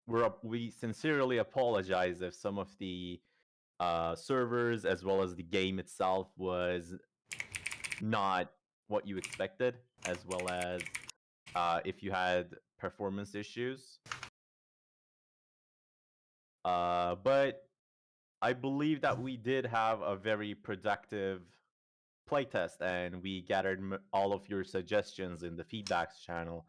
we sincerely apologize if some of the servers as well as the game itself was not what you expected, as well as if you had performance issues. But I believe that we did have a very productive playtest, and we gathered all of your suggestions in the feedbacks channel.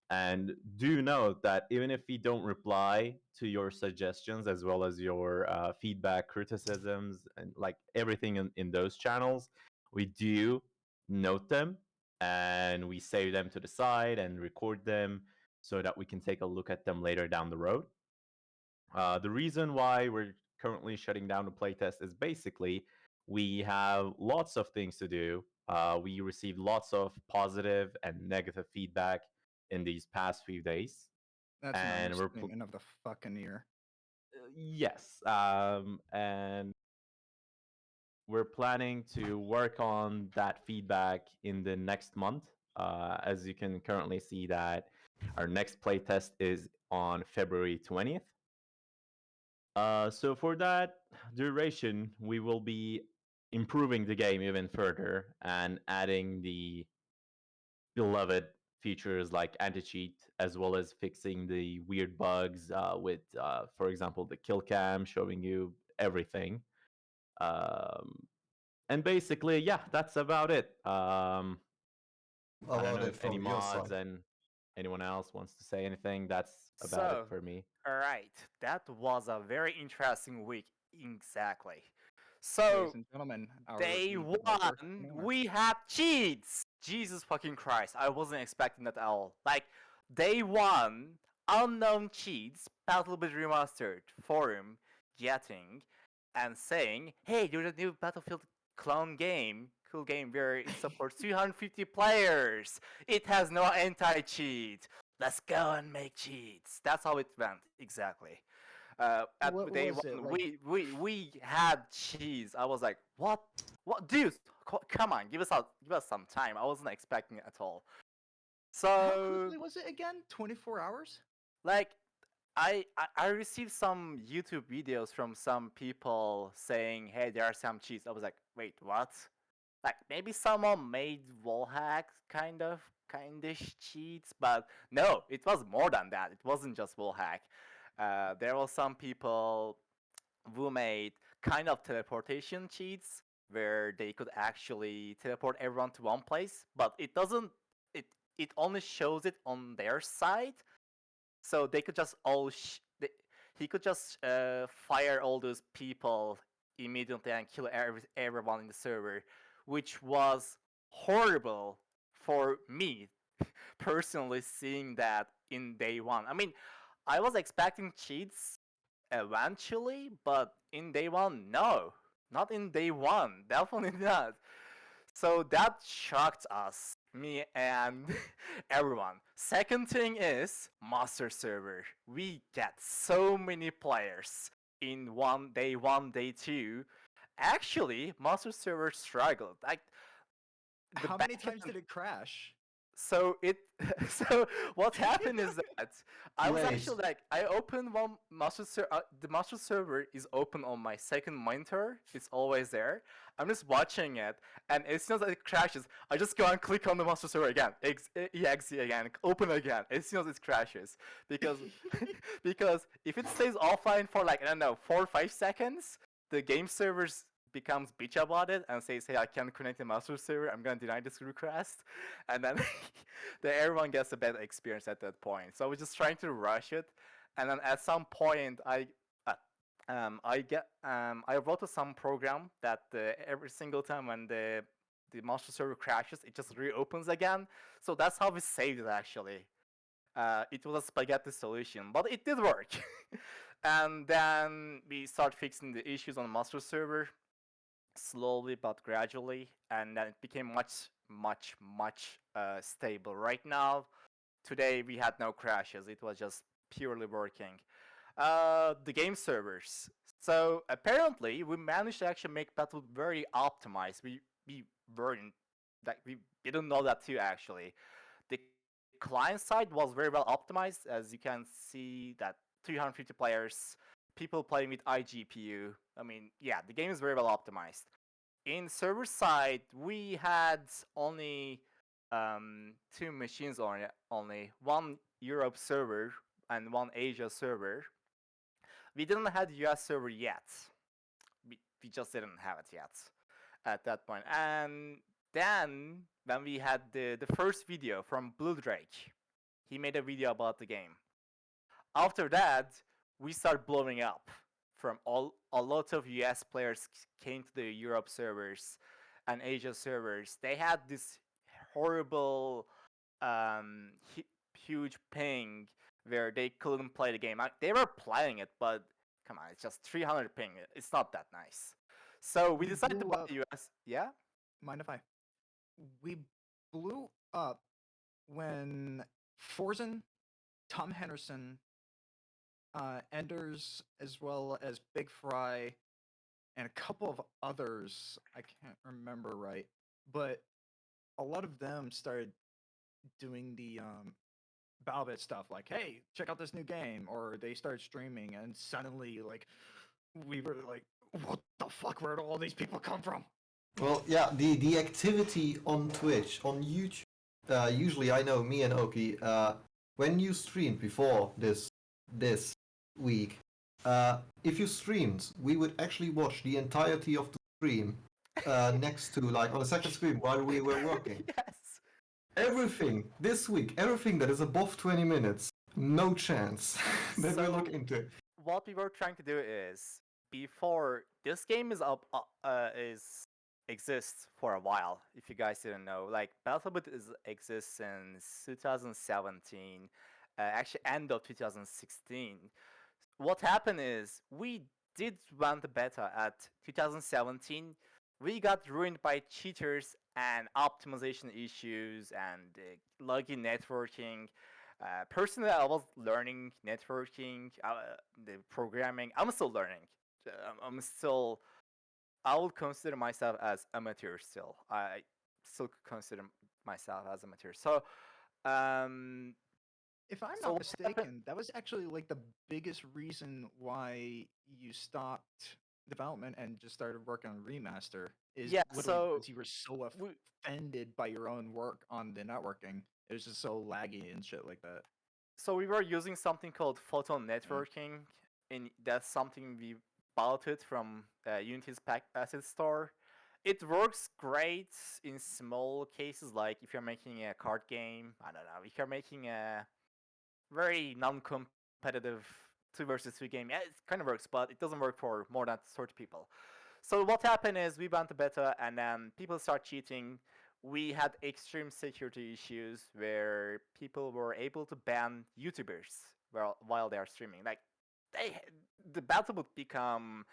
And do note that even if we don't reply to your suggestions as well as your feedback, criticisms, and like everything in those channels, we do note them and we save them to the side and record them so that we can take a look at them later down the road. The reason why we're currently shutting down the playtest is basically we have lots of things to do. We received lots of positive and negative feedback in these past few days, That's an and understatement of the fucking year. yes, and we're planning to work on that feedback in the next month. As you can currently see, that our next playtest is on February 20th. So for that duration, we will be improving the game even further and adding the beloved features like anti-cheat, as well as fixing the weird bugs with, for example, the kill cam showing you everything. Um, and basically, yeah, that's about it. I don't About know it if any from your mods side. and anyone else wants to say anything. That's about it So, for me. alright, that was a very interesting week, exactly. Ladies So, and gentlemen, our day week was worth one, more. we had cheats! Jesus fucking Christ, I wasn't expecting that at all. Like, day one, unknown cheats, Battlebit Remastered, forum, getting, and saying, hey, there's a new Battlefield clone game, cool game where it supports 250 players. It has no anti-cheat. Let's go and make cheats. That's how it went, exactly. What At day was it one, like? we had cheese. I was like, what? What, dude? Come on, give us some time. I wasn't expecting it at all. How So, quickly was it again? 24 hours? like, I received some YouTube videos from some people saying, hey, there are some cheats. I was like, wait, what? Like, maybe someone made wallhack kindish cheats, but no, it was more than that. It wasn't just wallhack. There were some people who made kind of teleportation cheats where they could actually teleport everyone to one place, but it doesn't. It only shows it on their side, so they could just he could just fire all those people immediately and kill everyone in the server, which was horrible for me personally seeing that in day one. I mean, I was expecting cheats eventually, but in day one, no. Not in day one. Definitely not. So that shocked us, me and everyone. Second thing is master server. We get so many players in one, day two. Actually, master server struggled. Like the How many back times did it crash? so it so what happened is that I was Wait, actually like I opened one the master server is open on my second monitor. It's always there. I'm just watching it, and as soon as it crashes, I just go and click on the master server again, exe again, open again as soon as it crashes, because because if it stays offline for like I don't know 4 or 5 seconds, the game servers becomes bitch about it and says, hey, I can't connect the master server, I'm gonna deny this request, and then then everyone gets a bad experience at that point. So I was just trying to rush it, and then at some point I wrote some program that every single time when the master server crashes, it just reopens again. So that's how we saved it actually. It was a spaghetti solution, but it did work. And then we start fixing the issues on the master server slowly but gradually, and then it became much stable. Right now, today we had no crashes. It was just purely working. The game servers. So apparently, we managed to actually make Battle very optimized. We weren't that we didn't know that too actually. The client side was very well optimized, as you can see that 350 players, people playing with iGPU. I mean, yeah, the game is very well optimized. In server side, we had only two machines on it, only one Europe server and one Asia server. We didn't have the US server yet. We just didn't have it yet at that point. And then when we had the first video from Blue Drake, he made a video about the game. After that, we start blowing up from a lot of US players came to the Europe servers and Asia servers. They had this horrible huge ping where they couldn't play the game. They were playing it, but come on, it's just 300 ping. It's not that nice. So we decided to blew buy up. the US. Yeah? Mind if I? We blew up when Forzen, Tom Henderson, Enders, as well as Big Fry, and a couple of others. I can't remember right, but a lot of them started doing the Battlebit stuff. Like, hey, check out this new game, or they started streaming, and suddenly, like, we were like, what the fuck? Where do all these people come from? Well, yeah, the activity on Twitch, on YouTube, usually I know me and Oki, when you streamed before this week, if you streamed, we would actually watch the entirety of the stream next to, like, on the second screen while we were working. Yes. Everything this week, everything that is above 20 minutes, no chance that we'll look So- into it. What we were trying to do is before this game is up exists for a while. If you guys didn't know, like Battlebit exists since 2017, actually end of 2016. What happened is we did run the beta at 2017. We got ruined by cheaters and optimization issues and login networking. Personally, I was learning networking, the programming. I'm still learning. I'm still. I would consider myself as amateur still. I still consider myself as amateur. So, um, If I'm So not what happened- mistaken, that was actually like the biggest reason why you stopped development and just started working on remaster. Is Yeah, literally so because you were so we, offended by your own work on the networking. It was just so laggy and shit like that. so we were using something called photon networking, and that's something we bought it from Unity's pack asset store. It works great in small cases, like if you're making a card game. I don't know, if you're making a very non-competitive 2 versus 2 game. Yeah, it kind of works, but it doesn't work for more than 30 people. So what happened is we went to beta, and then people start cheating. We had extreme security issues where people were able to ban YouTubers while they are streaming. Like they, the battle would become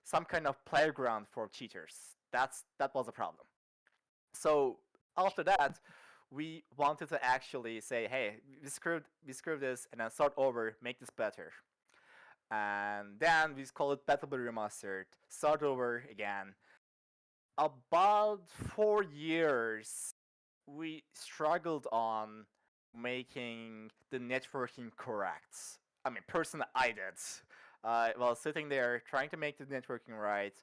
some kind of playground for cheaters. That was a problem. So after that, we wanted to actually say, hey, we screwed this, and then start over, make this better. And then we call it Battlebit Remastered, start over again. About 4 years, we struggled on making the networking correct. I mean, personally, I did. While sitting there trying to make the networking right,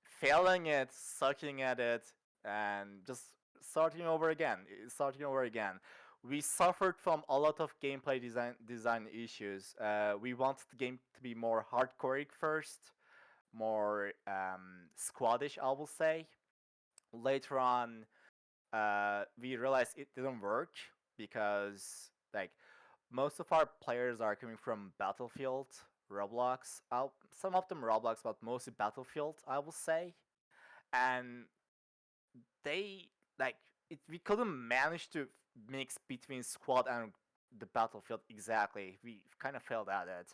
failing it, sucking at it, and just starting over again. Starting over again. We suffered from a lot of gameplay design issues. We wanted the game to be more hardcore first, more squadish, I will say. Later on, we realized it didn't work because like most of our players are coming from Battlefield, Roblox. Some of them Roblox, but mostly Battlefield, I will say. And they like we couldn't manage to mix between squad and the Battlefield exactly. We kind of failed at it.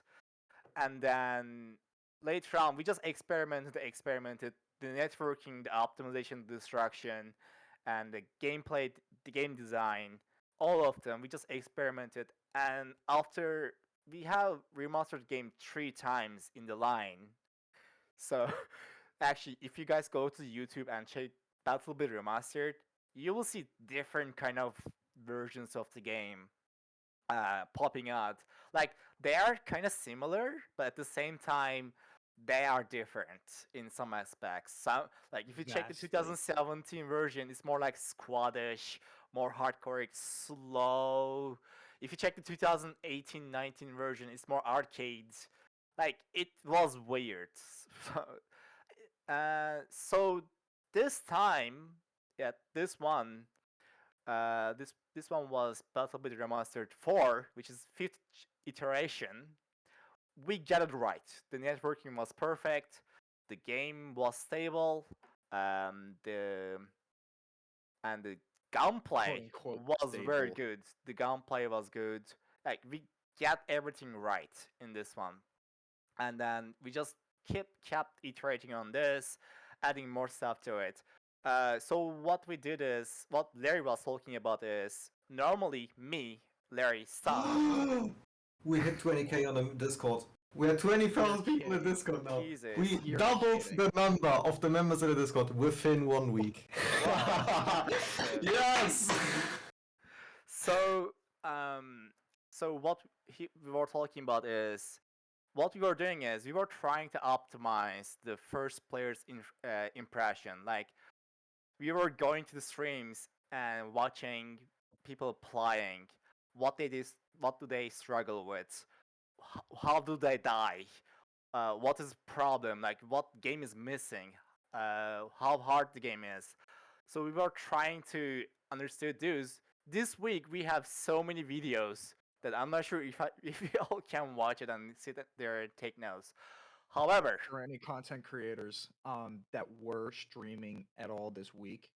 And then later on, we just experimented. The networking, the optimization, the destruction, and the gameplay, the game design, all of them. We just experimented, and after we have remastered game 3 times in the line. So actually, if you guys go to YouTube and check Battlebit Remastered, you will see different kind of versions of the game. popping out. Like they are kind of similar, but at the same time, they are different in some aspects. Some like if you check the Vastly. 2017 version, it's more like squadish, more hardcore, it's slow. If you check the 2018-19 version, it's more arcades. Like it was weird. So this time, yeah, this one was Battlebit Remastered 4, which is fifth iteration. We got it right. The networking was perfect. The game was stable. The and the gunplay Quote-unquote was very stable. good. The gunplay was good. Like we got everything right in this one, and then we just kept iterating on this, adding more stuff to it. So what we did is what Larry was talking about is normally me, Larry, stop. We hit 20k on the Discord. We have 20,000 people in the kidding. Discord now. Jesus. We You're doubled kidding. the number of the members in the Discord within 1 week. Wow. Yes! So so what we were talking about is what we were doing is we were trying to optimize the first player's impression. Like we were going to the streams and watching people playing, what do they struggle with, how do they die, what is the problem, like what game is missing, how hard the game is. So we were trying to understand those. This week we have so many videos that I'm not sure if you all can watch it and sit there and take notes. However, For any content creators that were streaming at all this week,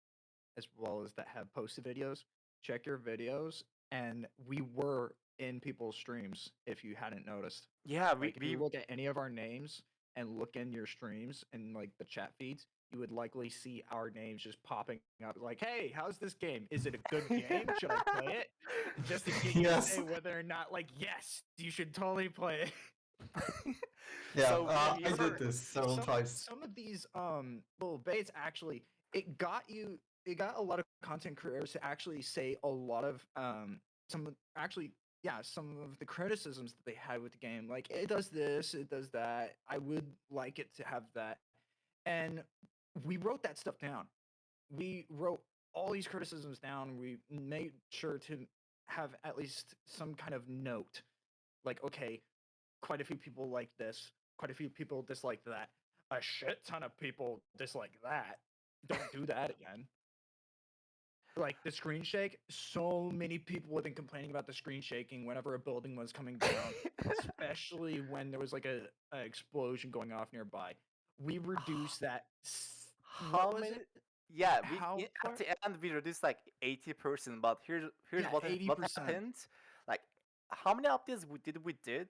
as well as that have posted videos, check your videos. And we were in people's streams if you hadn't noticed. yeah, Like if you look at any of our names and look in your streams and like the chat feeds, you would likely see our names just popping up like, hey, how's this game? Is it a good game? Should I play it? Just to get you to Yes. say whether or not like, yes, you should totally play it. Yeah, So I we were- did this several times. Some of these little baits actually it got a lot of content creators to actually say a lot of some of the criticisms that they had with the game, like it does this, it does that, I would like it to have that. And we wrote that stuff down. We wrote all these criticisms down. We made sure to have at least some kind of note, like, okay, quite a few people like this, quite a few people dislike that, a shit ton of people dislike that. Don't do that again. Like the screen shake, so many people have been complaining about the screen shaking whenever a building was coming down, especially when there was like a explosion going off nearby. We reduced that. How What was many? it? Yeah, How at far? the end we reduced like 80%. But here's Yeah, what 80%. happened. Like, how many updates we did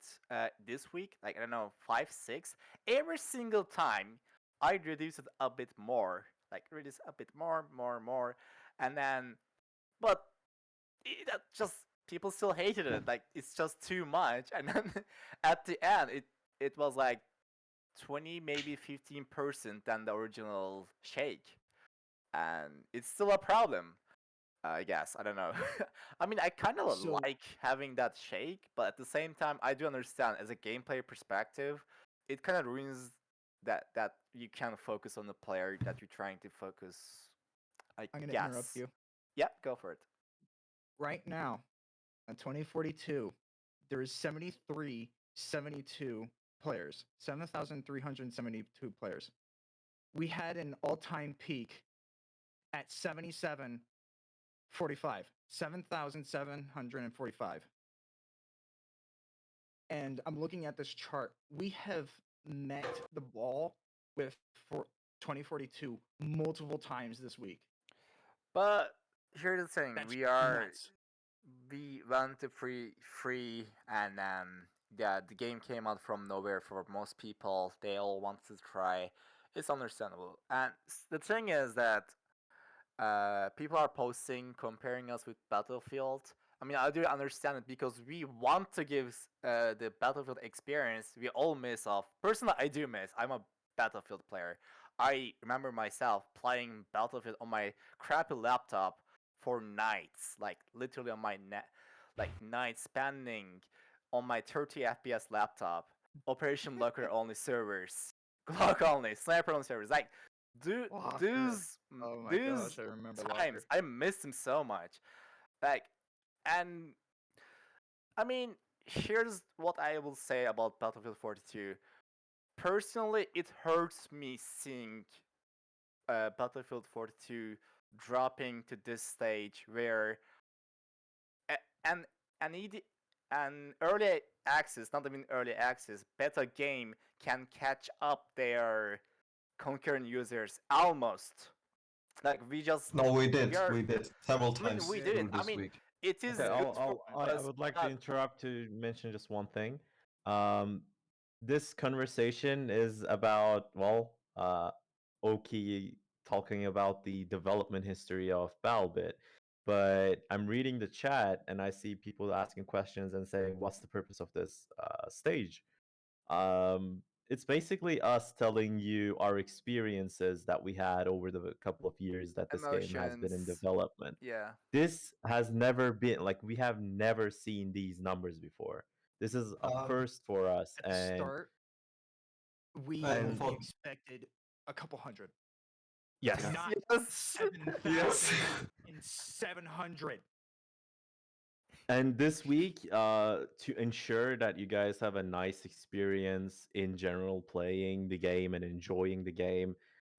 this week? Like I don't know, 5, 6. Every single time I reduced it a bit more. Like reduce a bit more, and then but that just people still hated it. Like it's just too much. And then at the end, it was like 20, maybe 15% than the original shake, and it's still a problem. I guess I don't know. I mean, I kind of So like having that shake, but at the same time, I do understand as a gameplay perspective, it kind of ruins that you can focus on the player that you're trying to focus. I I'm gonna guess. interrupt you Yeah, go for it. right now. In 2042, there is 7372 players, 7,372 players. We had an all-time peak at 7745, 7,745. And I'm looking at this chart. We have met the wall with for 2042 multiple times this week. But here's the thing: That's nuts. we went to free, and yeah, the game came out from nowhere for most people. They all wanted to try. It's understandable, and the thing is that people are posting comparing us with Battlefield. I mean, I do understand it because we want to give the Battlefield experience. We all miss off. Personally, I do miss. I'm a Battlefield player. I remember myself playing Battlefield on my crappy laptop for nights, like literally on my net. like nights spanning on my 30 FPS laptop, Operation Locker only servers, Glock only, Sniper only servers. Like, dude, Locker. those Oh my those gosh, I remember times Locker. I miss them so much. Like, and I mean, here's what I will say about Battlefield 42. Personally, it hurts me seeing Battlefield 42 dropping to this stage where an an an early access, not even early access, beta game can catch up their concurrent users almost. Like No, we we did. are. We did several I mean, times we Yeah. did. through I this mean, week. it is Okay, good for I us. would like to But interrupt to mention just one thing. Um, this conversation is about, well, Oki talking about the development history of Battlebit, but I'm reading the chat and I see people asking questions and saying, "What's the purpose of this stage?" It's basically us telling you our experiences that we had over the couple of years that this game has been in emotions, development. yeah. This has never been like we have never seen these numbers before. This is a Um, first for us, At the start, we and and for expected a couple hundred. yes, Not Yes. 7,700. and this week, to ensure that you guys have a nice experience in general playing the game and enjoying the game,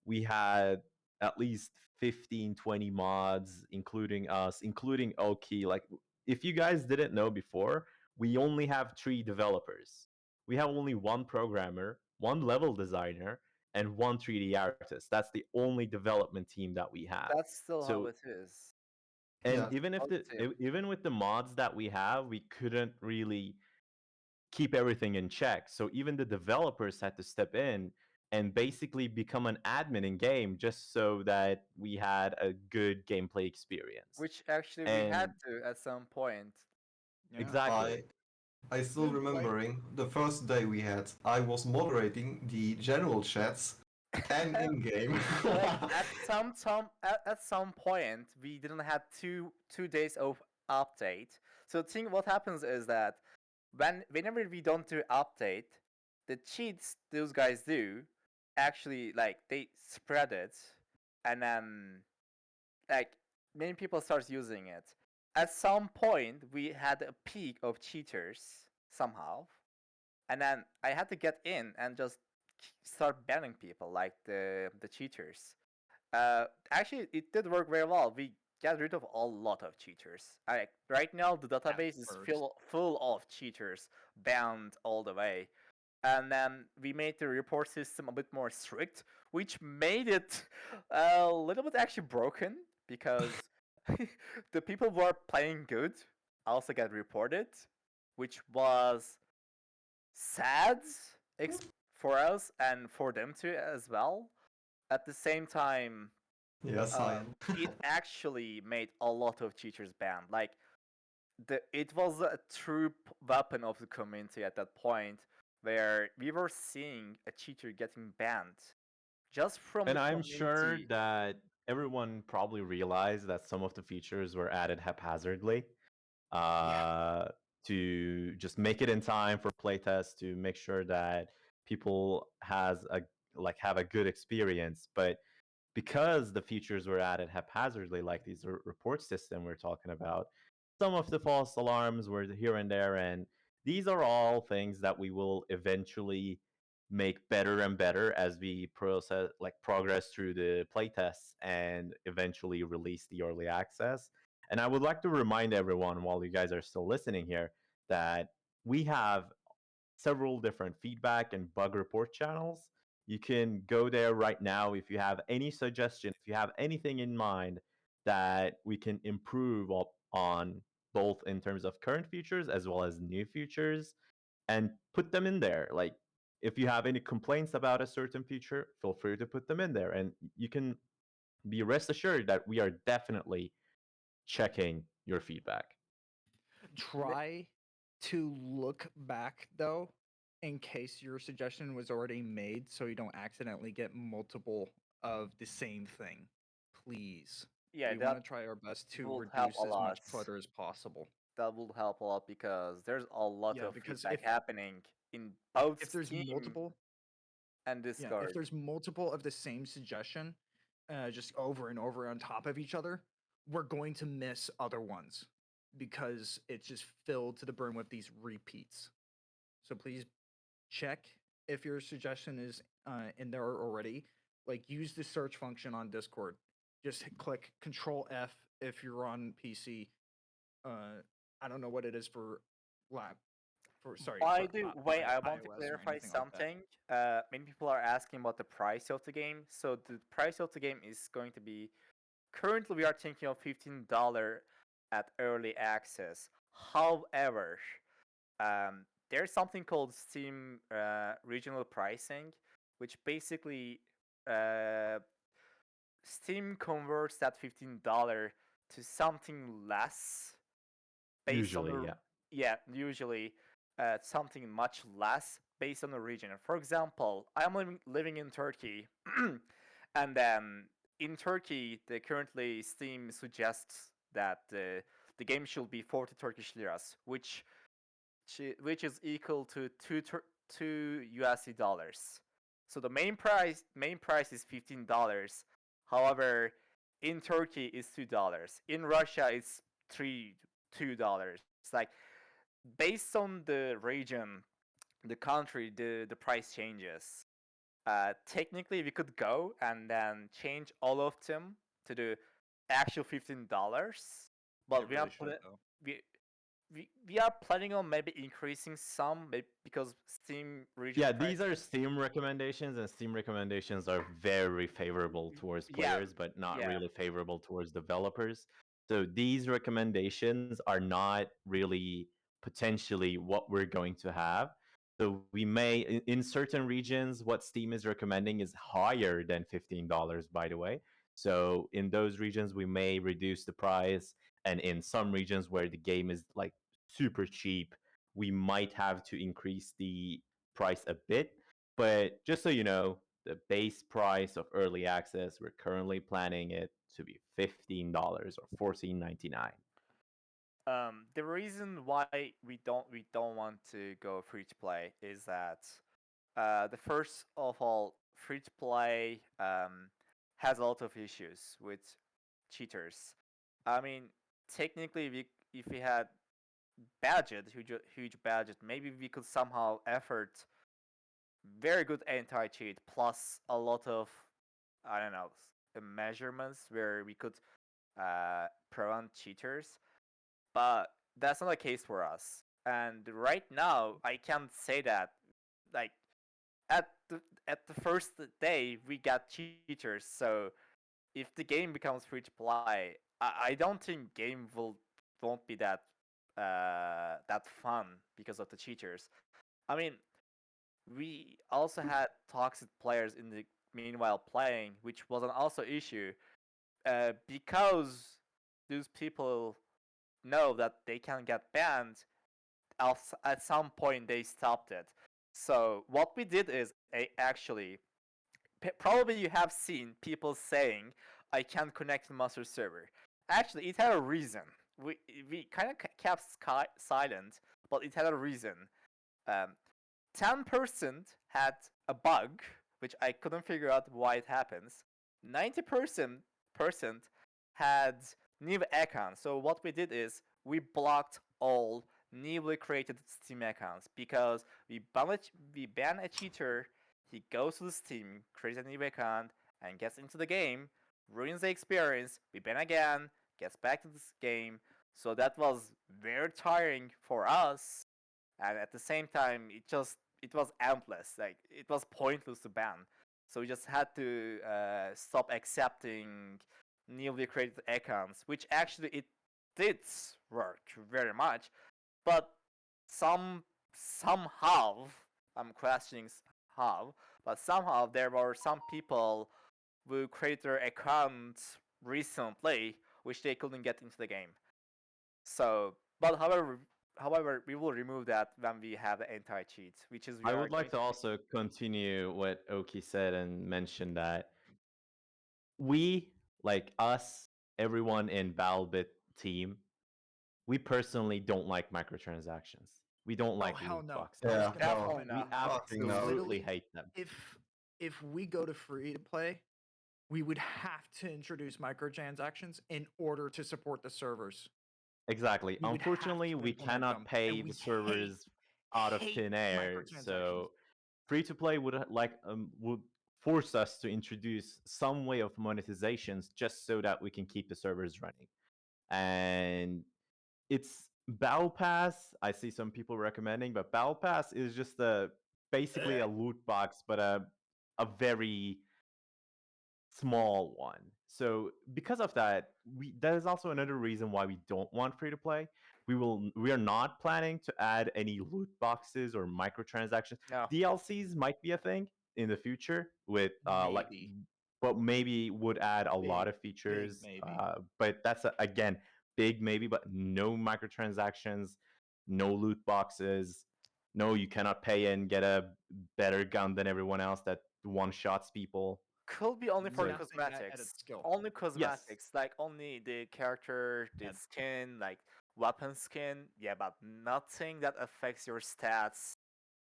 we had at least 15, 20 mods, including us, including Oki. Like, if you guys didn't know before, we only have 3 developers. We have only one programmer, one level designer, and one 3D artist. That's the only development team that we have. That's still how So it is. and yeah, even if Most team. even with the mods that we have, we couldn't really keep everything in check. So even the developers had to step in and basically become an admin in game just so that we had a good gameplay experience. Which actually we had And to at some point. Yeah. exactly. I still Like- remembering the first day we had. I was moderating the general chats and in game. Like at some point we didn't have two days of update. So think what happens is that whenever we don't do update, the cheats those guys do actually like they spread it, and then like many people start using it. At some point we had a peak of cheaters somehow, and then I had to get in and just start banning people like the cheaters. Actually, it did work very well. We got rid of a lot of cheaters. Right now, the database is first. full of cheaters, banned all the way. And then we made the report system a bit more strict, which made it a little bit actually broken because the people who are playing good also got reported, which was sad for us and for them too as well. At the same time, Yes, I am. it actually made a lot of cheaters banned. Like it was a true weapon of the community at that point, where we were seeing a cheater getting banned just from And the I'm sure community. that everyone probably realized that some of the features were added haphazardly uh, to just make it in time for playtest to make sure that people has a have a good experience. But because the features were added haphazardly, like these report system we're talking about, some of the false alarms were here and there, and these are all things that we will eventually make better and better as we progress through the playtests and eventually release the early access. And I would like to remind everyone, while you guys are still listening here, that we have several different feedback and bug report channels. You can go there right now if you have any suggestion, if you have anything in mind that we can improve on, both in terms of current features as well as new features, and put them in there. Like, if you have any complaints about a certain feature, feel free to put them in there. And you can be rest assured that we are definitely checking your feedback. Try to look back though, in case your suggestion was already made, so you don't accidentally get multiple of the same thing. Please. Yeah, We want that to try our best to will help reduce a as much lot. clutter as possible. that will help a lot because there's a lot Yeah, of because feedback happening in both if there's Steam multiple, and yeah, if Discord. there's multiple of the same suggestion, just over and over on top of each other, we're going to miss other ones because it's just filled to the brim with these repeats. So please check if your suggestion is in there already. Like use the search function on Discord. Just click Control F if you're on PC. I don't know what it is for lab. For sorry By for the way, I want to iOS or clarify anything like that. something. Many people are asking about the price of the game. So the price of the game is going to be currently we are thinking of $15 at early access. However, there's something called Steam regional pricing, which basically uh, Steam converts that $15 to something less based on Usually, the yeah. yeah usually something much less based on the region. For example, I am living in Turkey, and in Turkey, the currently Steam suggests that the game should be 40 Turkish liras, which is equal to two USD dollars. So the main price is $15. However, in Turkey is $2. In Russia it's $2. Like based on the region, the country, the price changes. Technically, we could go and then change all of them to the actual $15, They but really should though. we we are planning on maybe increasing some maybe because Steam regional Yeah, price. these are Steam recommendations, and Steam recommendations are very favorable towards Yeah, players, but not yeah. really favorable towards developers. So these recommendations are not really potentially what we're going to have. So we may, in certain regions, what Steam is recommending is higher than $15, by the way. So in those regions, we may reduce the price. And in some regions where the game is like super cheap, we might have to increase the price a bit. But just so you know, the base price of early access, we're currently planning it to be $15 or $14.99. The reason why we don't want to go free to play is that the first of all, free to play has a lot of issues with cheaters. I mean, technically, if we had huge budget, maybe we could somehow effort very good anti-cheat plus a lot of I don't know measurements where we could prevent cheaters, but that's not the case for us. And right now, I can't say that like at the first day we got cheaters. So if the game becomes free to play, I don't think game won't be that fun because of the cheaters. I mean, we also had toxic players in the meanwhile playing, which was an also issue because those people know that they can get banned. At some point, they stopped it. So what we did is actually probably you have seen people saying I can't connect to master server. Actually, it had a reason. We we kind of kept silent, but it had a reason. Um, 10% had a bug, which I couldn't figure out why it happens. 90% had new accounts. So what we did is we blocked all newly created Steam accounts because we ban a cheater. He goes to the Steam, creates a new account, and gets into the game, ruins the experience. We ban again, gets back to this game. So that was very tiring for us, and at the same time it was endless, like it was pointless to ban, so we just had to stop accepting newly created accounts, which actually it did work very much, but somehow I'm questioning how, but somehow there were some people who created their accounts recently which they couldn't get into the game. So, but however, we will remove that when we have the anti-cheat, which is we I are would like going to to. also continue what Oki said and mention that we, like us, everyone in Battlebit team, we personally don't like microtransactions. We don't like hell loot no. boxes. I was Yeah, gonna Definitely point We out, Fucking no. absolutely literally, hate them. if we go to free to play, we would have to introduce microtransactions in order to support the servers. Exactly. We would have Unfortunately, to we implement cannot them, pay and the we servers out of hate thin air. microtransactions. So free to play would force us to introduce some way of monetizations just so that we can keep the servers running. And it's Battle Pass. I see some people recommending, but Battle Pass is just basically a loot box, but a very small one. So because of that, that is also another reason why we don't want free to play. We are not planning to add any loot boxes or microtransactions. No. DLCs might be a thing in the future with Maybe. but maybe would add a lot of features. maybe. But that's again big maybe, but no microtransactions, no loot boxes. No, you cannot pay and get a better gun than everyone else that one shots people. Could be only for Nothing that added cosmetics. skill. Only Yes. cosmetics, like only the character, the Yeah. skin, like weapon skin. Yeah, but nothing that affects your stats.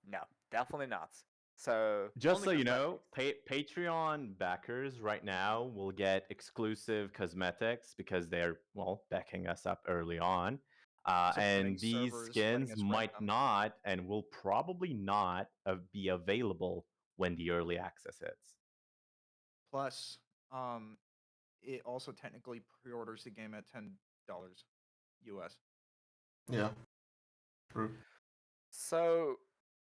No, definitely not. So Just so only you know, cosmetics. Patreon backers right now will get exclusive cosmetics because they're backing us up early on. Supporting And these servers, letting skins us rank might them. not and will probably not be available when the early access hits. Plus, it also technically pre-orders the game at $10 US. Yeah. True. So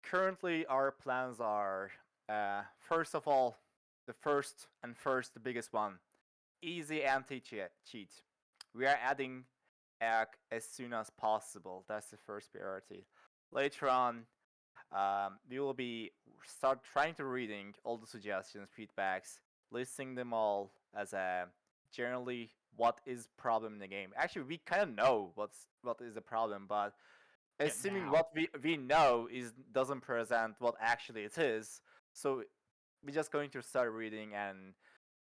currently our plans are, first of all, the biggest one, easy anti-cheat. We are adding as soon as possible. That's the first priority. Later on, we will be start trying to reading all the suggestions, feedbacks, listing them all as a generally what is problem in the game. Actually, we kind of know what is the problem, but assuming now. what we know is doesn't present what actually it is, so we're just going to start reading and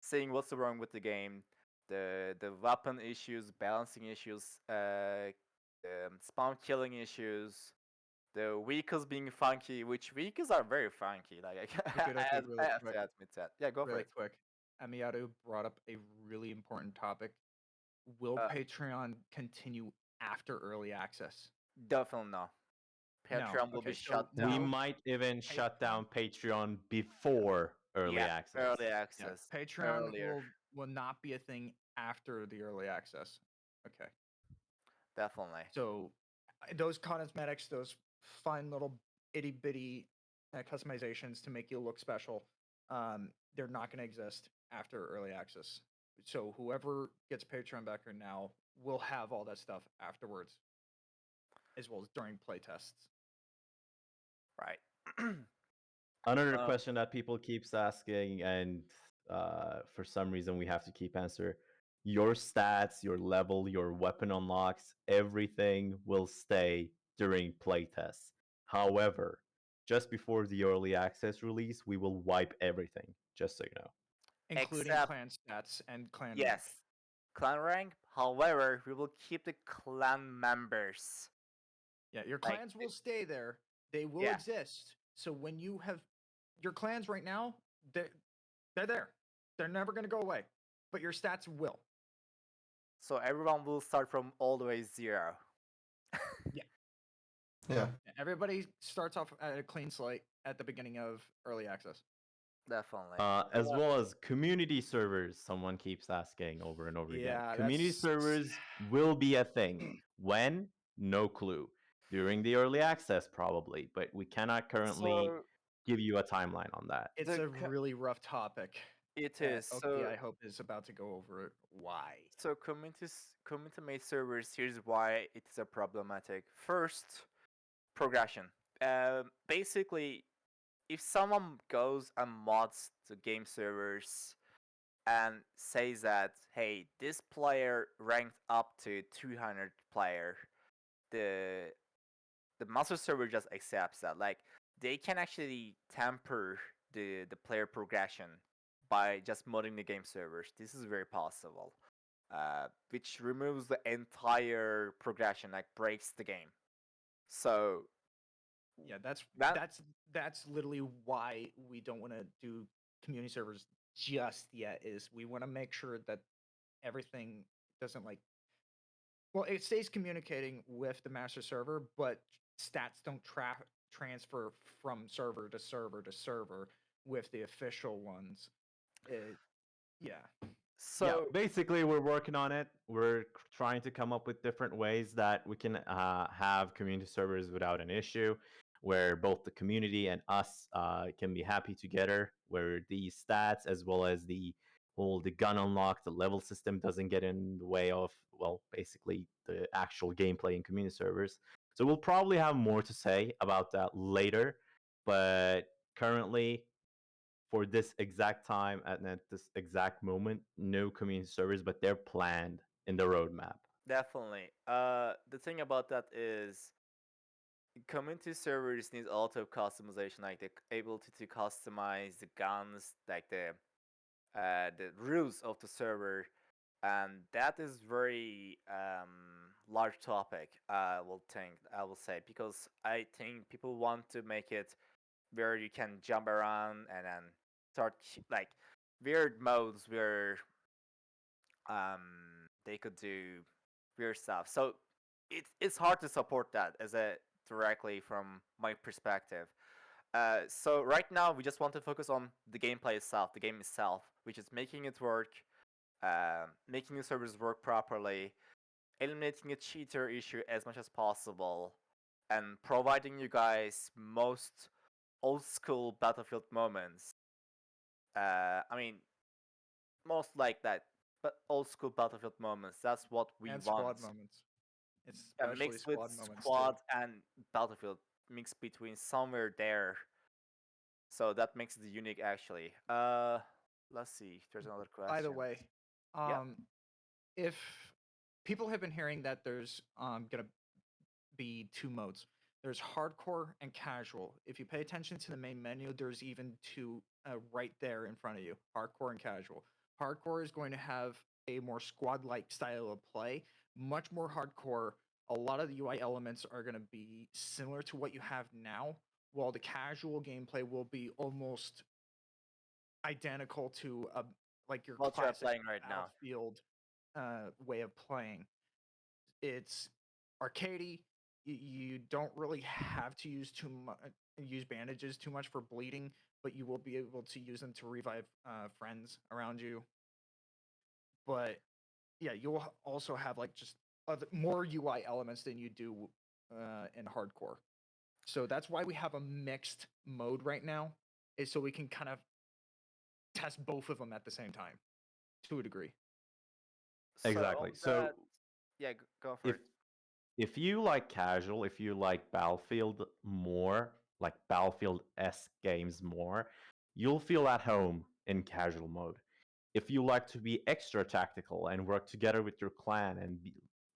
seeing what's wrong with the game, the weapon issues, balancing issues, spawn killing issues, the vehicles being funky, which vehicles are very funky. Like Okay, I have really quick. to admit that. Yeah, go for Really it. quick. Amiyato brought up a really important topic. Will Uh, Patreon continue after early access? Definitely no. No. Patreon will Okay, be so shut we down. We might even shut down Patreon before early Yeah, access. early Yeah, access. Patreon Earlier. will not be a thing after the early access. Okay. Definitely. So those cosmetics, those fine little itty bitty customizations to make you look special, they're not going to exist after early access. So whoever gets Patreon backer now will have all that stuff afterwards, as well as during playtests. Right. Another question that people keeps asking, and for some reason we have to keep answer. Your stats, your level, your weapon unlocks, everything will stay during playtests. However, just before the early access release, we will wipe everything. Just so you know. Including Except- clan stats and clan rank. Yes. Clan rank. However, we will keep the clan members. Yeah, your Like, clans will stay there. They will Yeah. exist. So when you have your clans right now, they're there. They're never going to go away. But your stats will. So everyone will start from all the way 0. Yeah. Everybody starts off at a clean slate at the beginning of early access. Definitely. As well as community servers, someone keeps asking over and over again. Yeah, Community that's- servers will be a thing. When? No clue. During the early access, probably, but we cannot currently So give you a timeline on that. It's The a really rough topic. it that is. Oki, So I hope, is about to go over why. so community made servers. Here's why it is a problematic. First, progression. Basically, if someone goes and mods the game servers and says that, hey, this player ranked up to 200 player, the master server just accepts that. Like, they can actually tamper the player progression by just modding the game servers. This is very possible. which removes the entire progression, like breaks the game. So Yeah, that's that that's literally why we don't want to do community servers just yet. Is we want to make sure that everything doesn't like well, it stays communicating with the master server, but stats don't transfer from server to server to server with the official ones. It, yeah, Yeah, so basically, we're working on it. We're trying to come up with different ways that we can have community servers without an issue, where both the community and us can be happy together, where the stats as well as the gun unlock, the level system doesn't get in the way of, well, basically the actual gameplay in community servers. So we'll probably have more to say about that later, but currently for this exact time and at this exact moment, no community servers, but they're planned in the roadmap. definitely. The thing about that is community servers need auto customization, like the ability to customize the guns, like the rules of the server, and that is very large topic. I will say, because I think people want to make it where you can jump around and then start like weird modes where they could do weird stuff. So it's hard to support that as a directly from my perspective. So right now we just want to focus on the gameplay itself, the game itself, which is making it work, making the servers work properly, eliminating a cheater issue as much as possible, and providing you guys most old school Battlefield moments. I mean, most like that, but old school Battlefield moments. That's what we and want. squad moments, especially Mixed with squad moments too. squad and Battlefield, mixed between somewhere there. So that makes it unique, actually. Let's see. If there's another By the question. way, Yeah. if people have been hearing that there's gonna be two modes. There's hardcore and casual. If you pay attention to the main menu, there's even two right there in front of you, hardcore and casual. Hardcore is going to have a more squad-like style of play, much more hardcore. A lot of the UI elements are going to be similar to what you have now, while the casual gameplay will be almost identical to like your What you're classic playing right now. Battlefield way of playing. It's arcadey. You don't really have to use too much use bandages too much for bleeding, but you will be able to use them to revive friends around you. But yeah, you'll also have like just more UI elements than you do in hardcore. So that's why we have a mixed mode right now, is so we can kind of test both of them at the same time to a degree. Exactly. So So that, yeah, go for if it. if you like casual, if you like Battlefield more, like Battlefield-esque games more, you'll feel at home in casual mode. If you like to be extra tactical and work together with your clan and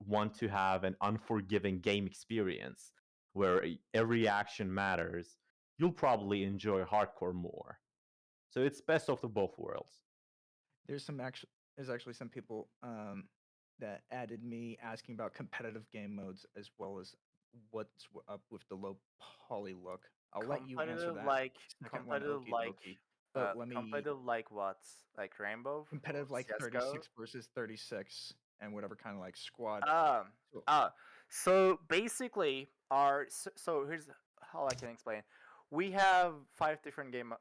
want to have an unforgiving game experience where every action matters, you'll probably enjoy hardcore more. So it's best of the both worlds. There's actually some people that added me asking about competitive game modes as well as what's up with the low poly look. I'll let you answer Competitive that like second one, Okie dokie. But let me competitive like what? Like Rainbow or competitive like CS:GO? 36 versus 36 and whatever kind of like squad. Um. So, So basically, so here's how I can explain. We have five different game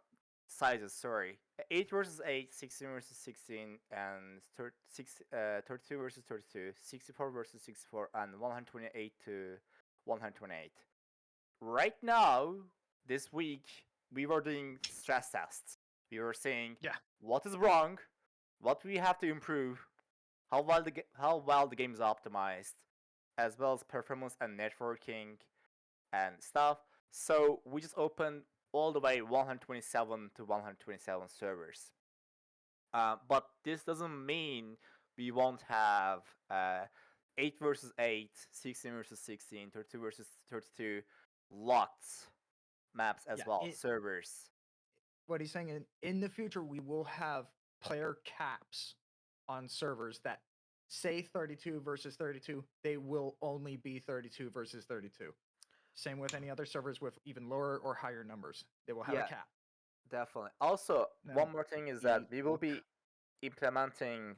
sizes. Sorry, 8 versus 8, 16 versus 16, and 32 versus 32, 64 versus 64, and 128 to 128. Right now, this week, we were doing stress tests. We were saying yeah, what is wrong, what we have to improve, how well the game is optimized, as well as performance and networking and stuff. So we just opened all the way 127 to 127 servers. But this doesn't mean we won't have 8 versus 8, 16 versus 16, 32 versus 32 locked maps as yeah. well, servers. What he's saying in the future we will have player caps on servers that say 32 versus 32, they will only be 32 versus 32. Same with any other servers with even lower or higher numbers. They will have a Yeah. cap. Definitely. Also, Now, one more thing is that the we will look- be implementing,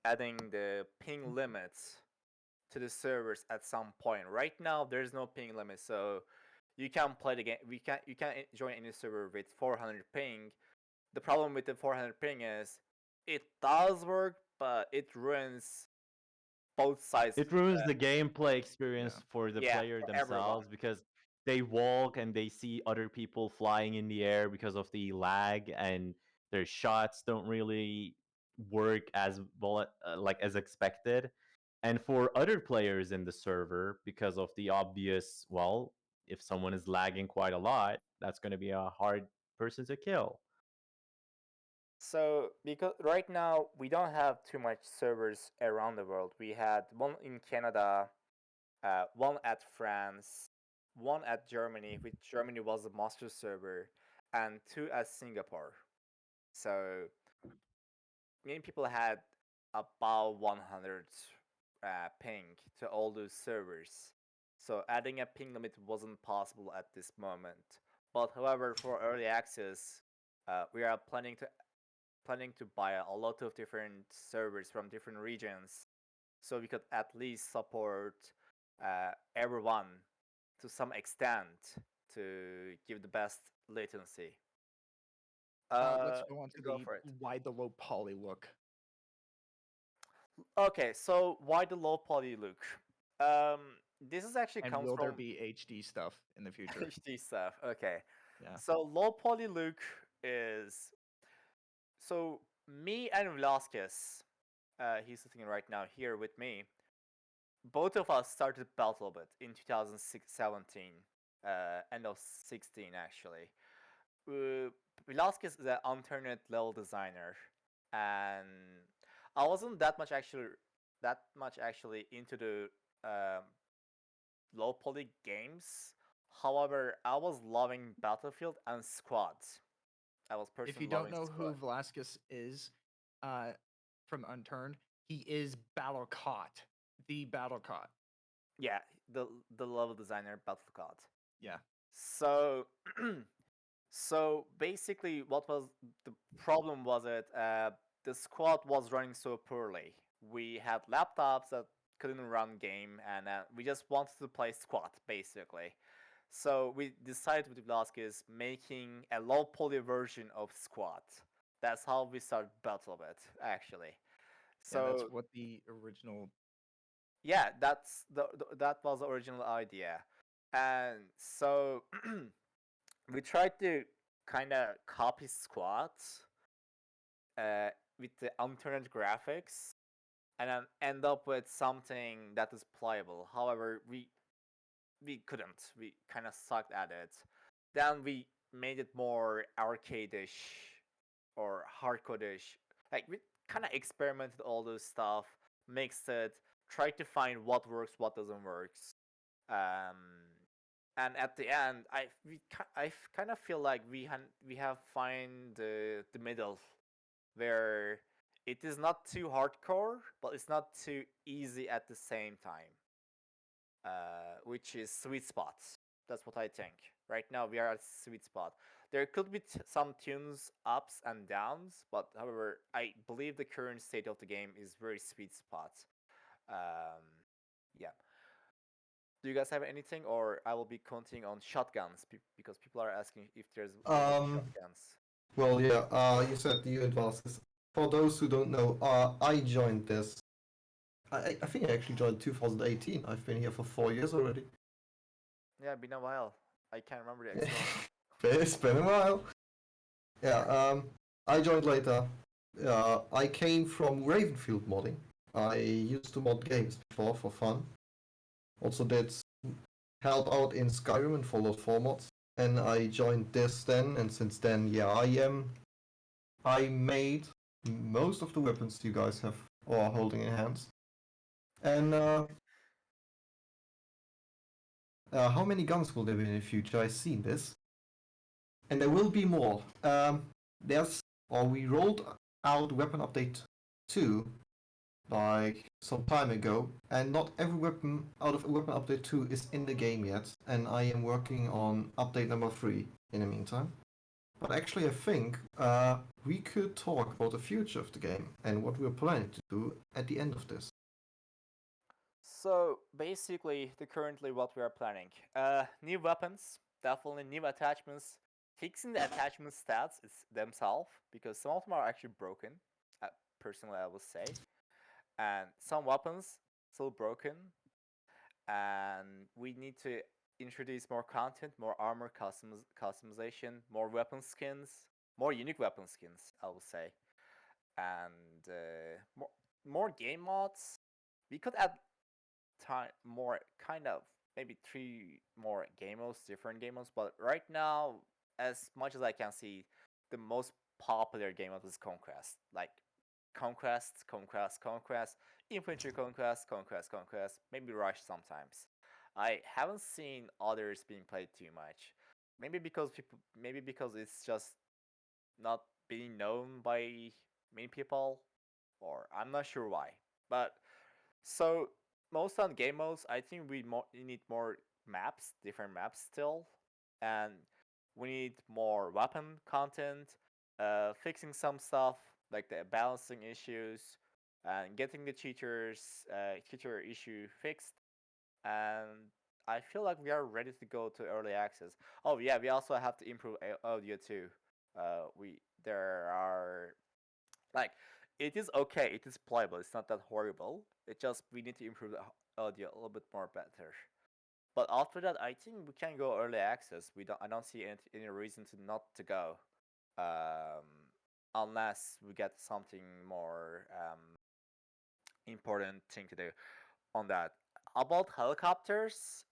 adding the ping limits to the servers at some point. Right now, there's no ping limit, so you can play the game. You can join any server with 400 ping. The problem with the 400 ping is it does work, but it ruins both sides. It ruins the gameplay experience Yeah. for the Yeah, player for everyone. themselves because they walk and they see other people flying in the air because of the lag, and their shots don't really work as well like as expected. And for other players in the server, because of the obvious, well, if someone is lagging quite a lot, that's going to be a hard person to kill. So because right now we don't have too much servers around the world. We had one in Canada, one at France, one at Germany, which Germany was the master server, and two at Singapore. So many people had about 100 ping to all those servers. So adding a ping limit wasn't possible at this moment. But however, for early access, we are planning to buy a lot of different servers from different regions, so we could at least support everyone to some extent to give the best latency. let's go on to Go the for it. why the low poly look. Okay, so why the low poly look? Um, this is actually And comes will there from be HD stuff in the future? HD stuff. Okay, Yeah. so low poly look is so me and Velasquez. He's sitting right now here with me. Both of us started Battlebit in 2017, end of 16 actually. Velasquez is an alternate level designer, and I wasn't that much actually into the um, low poly games. However, I was loving Battlefield and Squad. I was If you personally don't loving know Squad. who Velasquez is, uh, from Unturned, he is Battlecot, the Battlecot. Yeah, the level designer Battlefield. Yeah. So so basically, what was the problem was it the squad was running so poorly. We had laptops that couldn't run game, and we just wanted to play squad basically. So we decided with Velasquez making a low poly version of squad. That's how we started Battlebit actually. Yeah, that's So what the original. yeah, that was the original idea, and so we tried to kind of copy squats with the alternate graphics and then end up with something that is playable. However, we couldn't. We kind of sucked at it. Then we made it more arcade-ish or hardcore-ish. Like we kind of experimented all those stuff, mixed it, tried to find what works, what doesn't work. Um, and at the end, I kind of feel like we have find the middle where it is not too hardcore, but it's not too easy at the same time, which is sweet spot. That's what I think. Right now, we are at sweet spot. There could be some tunes ups and downs, but however, I believe the current state of the game is very sweet spot. Um, yeah. Do you guys have anything, or I will be continuing on shotguns because people are asking if there's any shotguns. Well, yeah. You said you and Vasquez. For those who don't know, I joined this. I think I actually joined 2018. I've been here for 4 years already. Yeah, been a while. I can't remember the exact. It's been a while. Yeah. I joined later. I came from Ravenfield modding. I used to mod games before for fun. Also did help out in Skyrim and Fallout 4 mods. And I joined this then, and since then, yeah, I made most of the weapons you guys have or are holding in hands. And how many guns will there be in the future? I've seen this, and there will be more. We rolled out Weapon Update 2, like some time ago, and not every weapon out of Weapon Update 2 is in the game yet, and I am working on update number 3 in the meantime. But actually, I think we could talk about the future of the game and what we're planning to do at the end of this. So basically, currently what we are planning: new weapons, definitely new attachments, fixing the attachment stats themselves because some of them are actually broken. Uh, Personally, I would say, and some weapons still broken, and we need to introduce more content, more armor customization, more weapon skins, more unique weapon skins, I would say, and more game mods. We could add time more kind of maybe 3 more game modes, different game modes, but right now, as much as I can see, the most popular game mode is Conquest. Like Conquest, Infantry Conquest, maybe Rush sometimes. I haven't seen others being played too much. Maybe because it's just not being known by many people, or I'm not sure why. But so most on game modes, I think we need more maps, different maps still, and we need more weapon content, fixing some stuff like the balancing issues, and getting the cheater issue fixed. And I feel like we are ready to go to early access. Oh yeah, we also have to improve audio too. We there are like it is okay, it is playable. It's not that horrible. It just we need to improve the audio a little bit more better. But after that, I think we can go early access. I don't see any reason to not to go, um, unless we get something more important thing to do on that. About helicopters,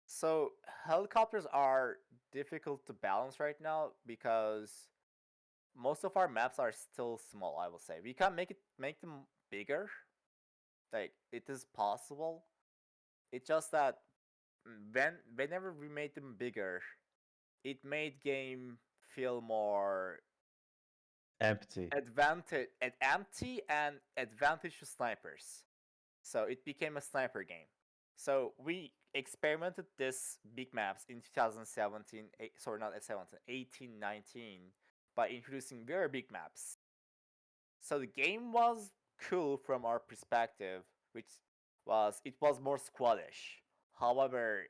so helicopters are difficult to balance right now because most of our maps are still small. I will say we can make them bigger. Like it is possible. It's just that whenever we made them bigger, it made game feel more Empty. empty and advantage to snipers. So it became a sniper game. So we experimented this big maps in 2017, sorry, not 17, 18, 19, by introducing very big maps. So the game was cool from our perspective, which it was more squadish. However,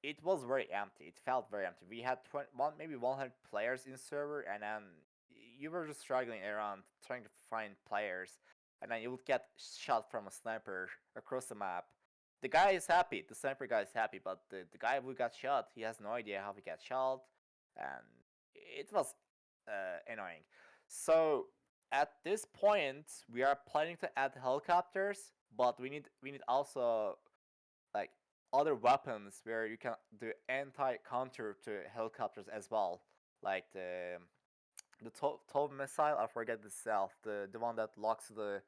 it was very empty. It felt very empty. We had maybe 100 players in server, and then you were just struggling around trying to find players, and then you would get shot from a sniper across the map. The guy is happy. The sniper guy is happy, but the guy who got shot, he has no idea how he got shot, and it was annoying. So at this point, we are planning to add helicopters, but we need also like other weapons where you can do anti-counter to helicopters as well, like the TOW missile. I forget the self, the one that locks the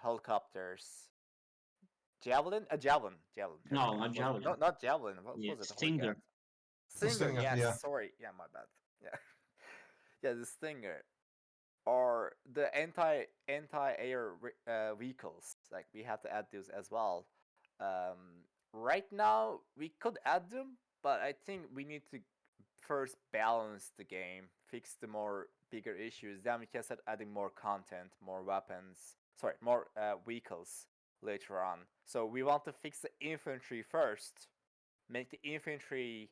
helicopters. Javelin. No, not Javelin. No, not javelin. What Yeah, was it? I forget. Stinger. Stinger. Stinger, Yes. yeah. Sorry. Yeah, my bad. Yeah. Yeah, the Stinger. Or the anti-air vehicles. Like we have to add those as well. Right now we could add them, but I think we need to first balance the game, fix the more bigger issues. Then we can start adding more content, more weapons. Sorry, more vehicles later on. So we want to fix the infantry first, make the infantry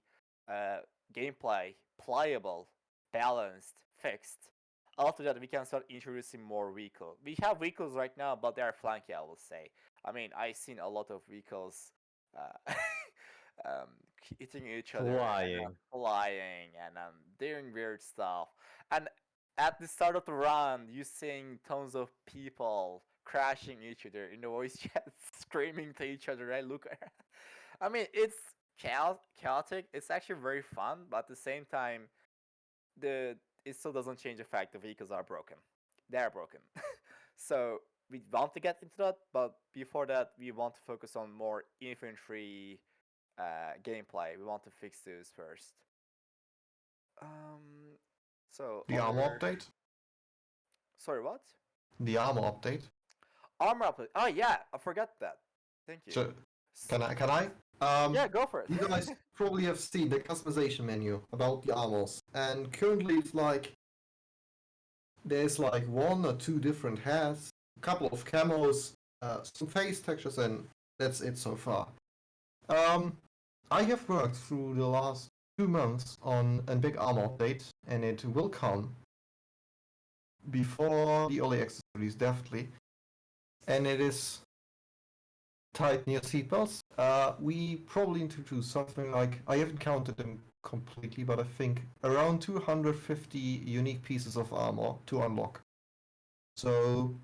uh, gameplay playable, balanced, fixed. After that, we can start introducing more vehicles. We have vehicles right now, but they are flanky, I will say. I mean, I've seen a lot of vehicles uh, um, hitting each other, Flying. flying, and doing weird stuff. And at the start of the round, you seeing tons of people crashing each other in the voice chat, screaming to each other. Right? Look, I mean, it's chaotic. It's actually very fun, but at the same time, it still doesn't change the fact the vehicles are broken. They are broken. So we want to get into that, but before that, we want to focus on more infantry gameplay. We want to fix those first. So The armor other... update? Sorry, what? the armor update. Armor update. Oh yeah, I forgot that. Thank you. So can I? Can I? Yeah, go for it. You guys probably have seen the customization menu about the armors, and currently it's like there's like 1 or 2 different hats, a couple of camos, some face textures, and that's it so far. I have worked through the last 2 months on a big armor update, and it will come before the early access release, definitely. And it is tight near seatbelts. We probably introduce something like, I haven't counted them completely, but I think around 250 unique pieces of armor to unlock. So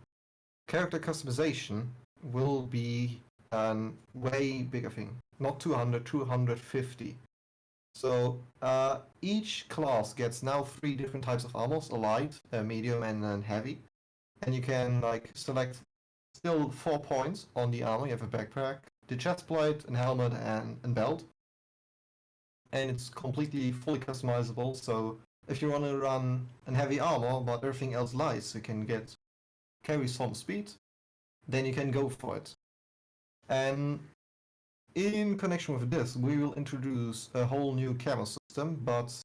character customization will be a way bigger thing. Not 200, 250. So each class gets now 3 different types of armors: a light, a medium, and a heavy. And you can like select still 4 points on the armor. You have a backpack, the chest plate, and helmet, and belt. And it's completely fully customizable. So if you want to run a heavy armor but everything else light, so you can carry some speed, then you can go for it. And in connection with this, we will introduce a whole new camera system, but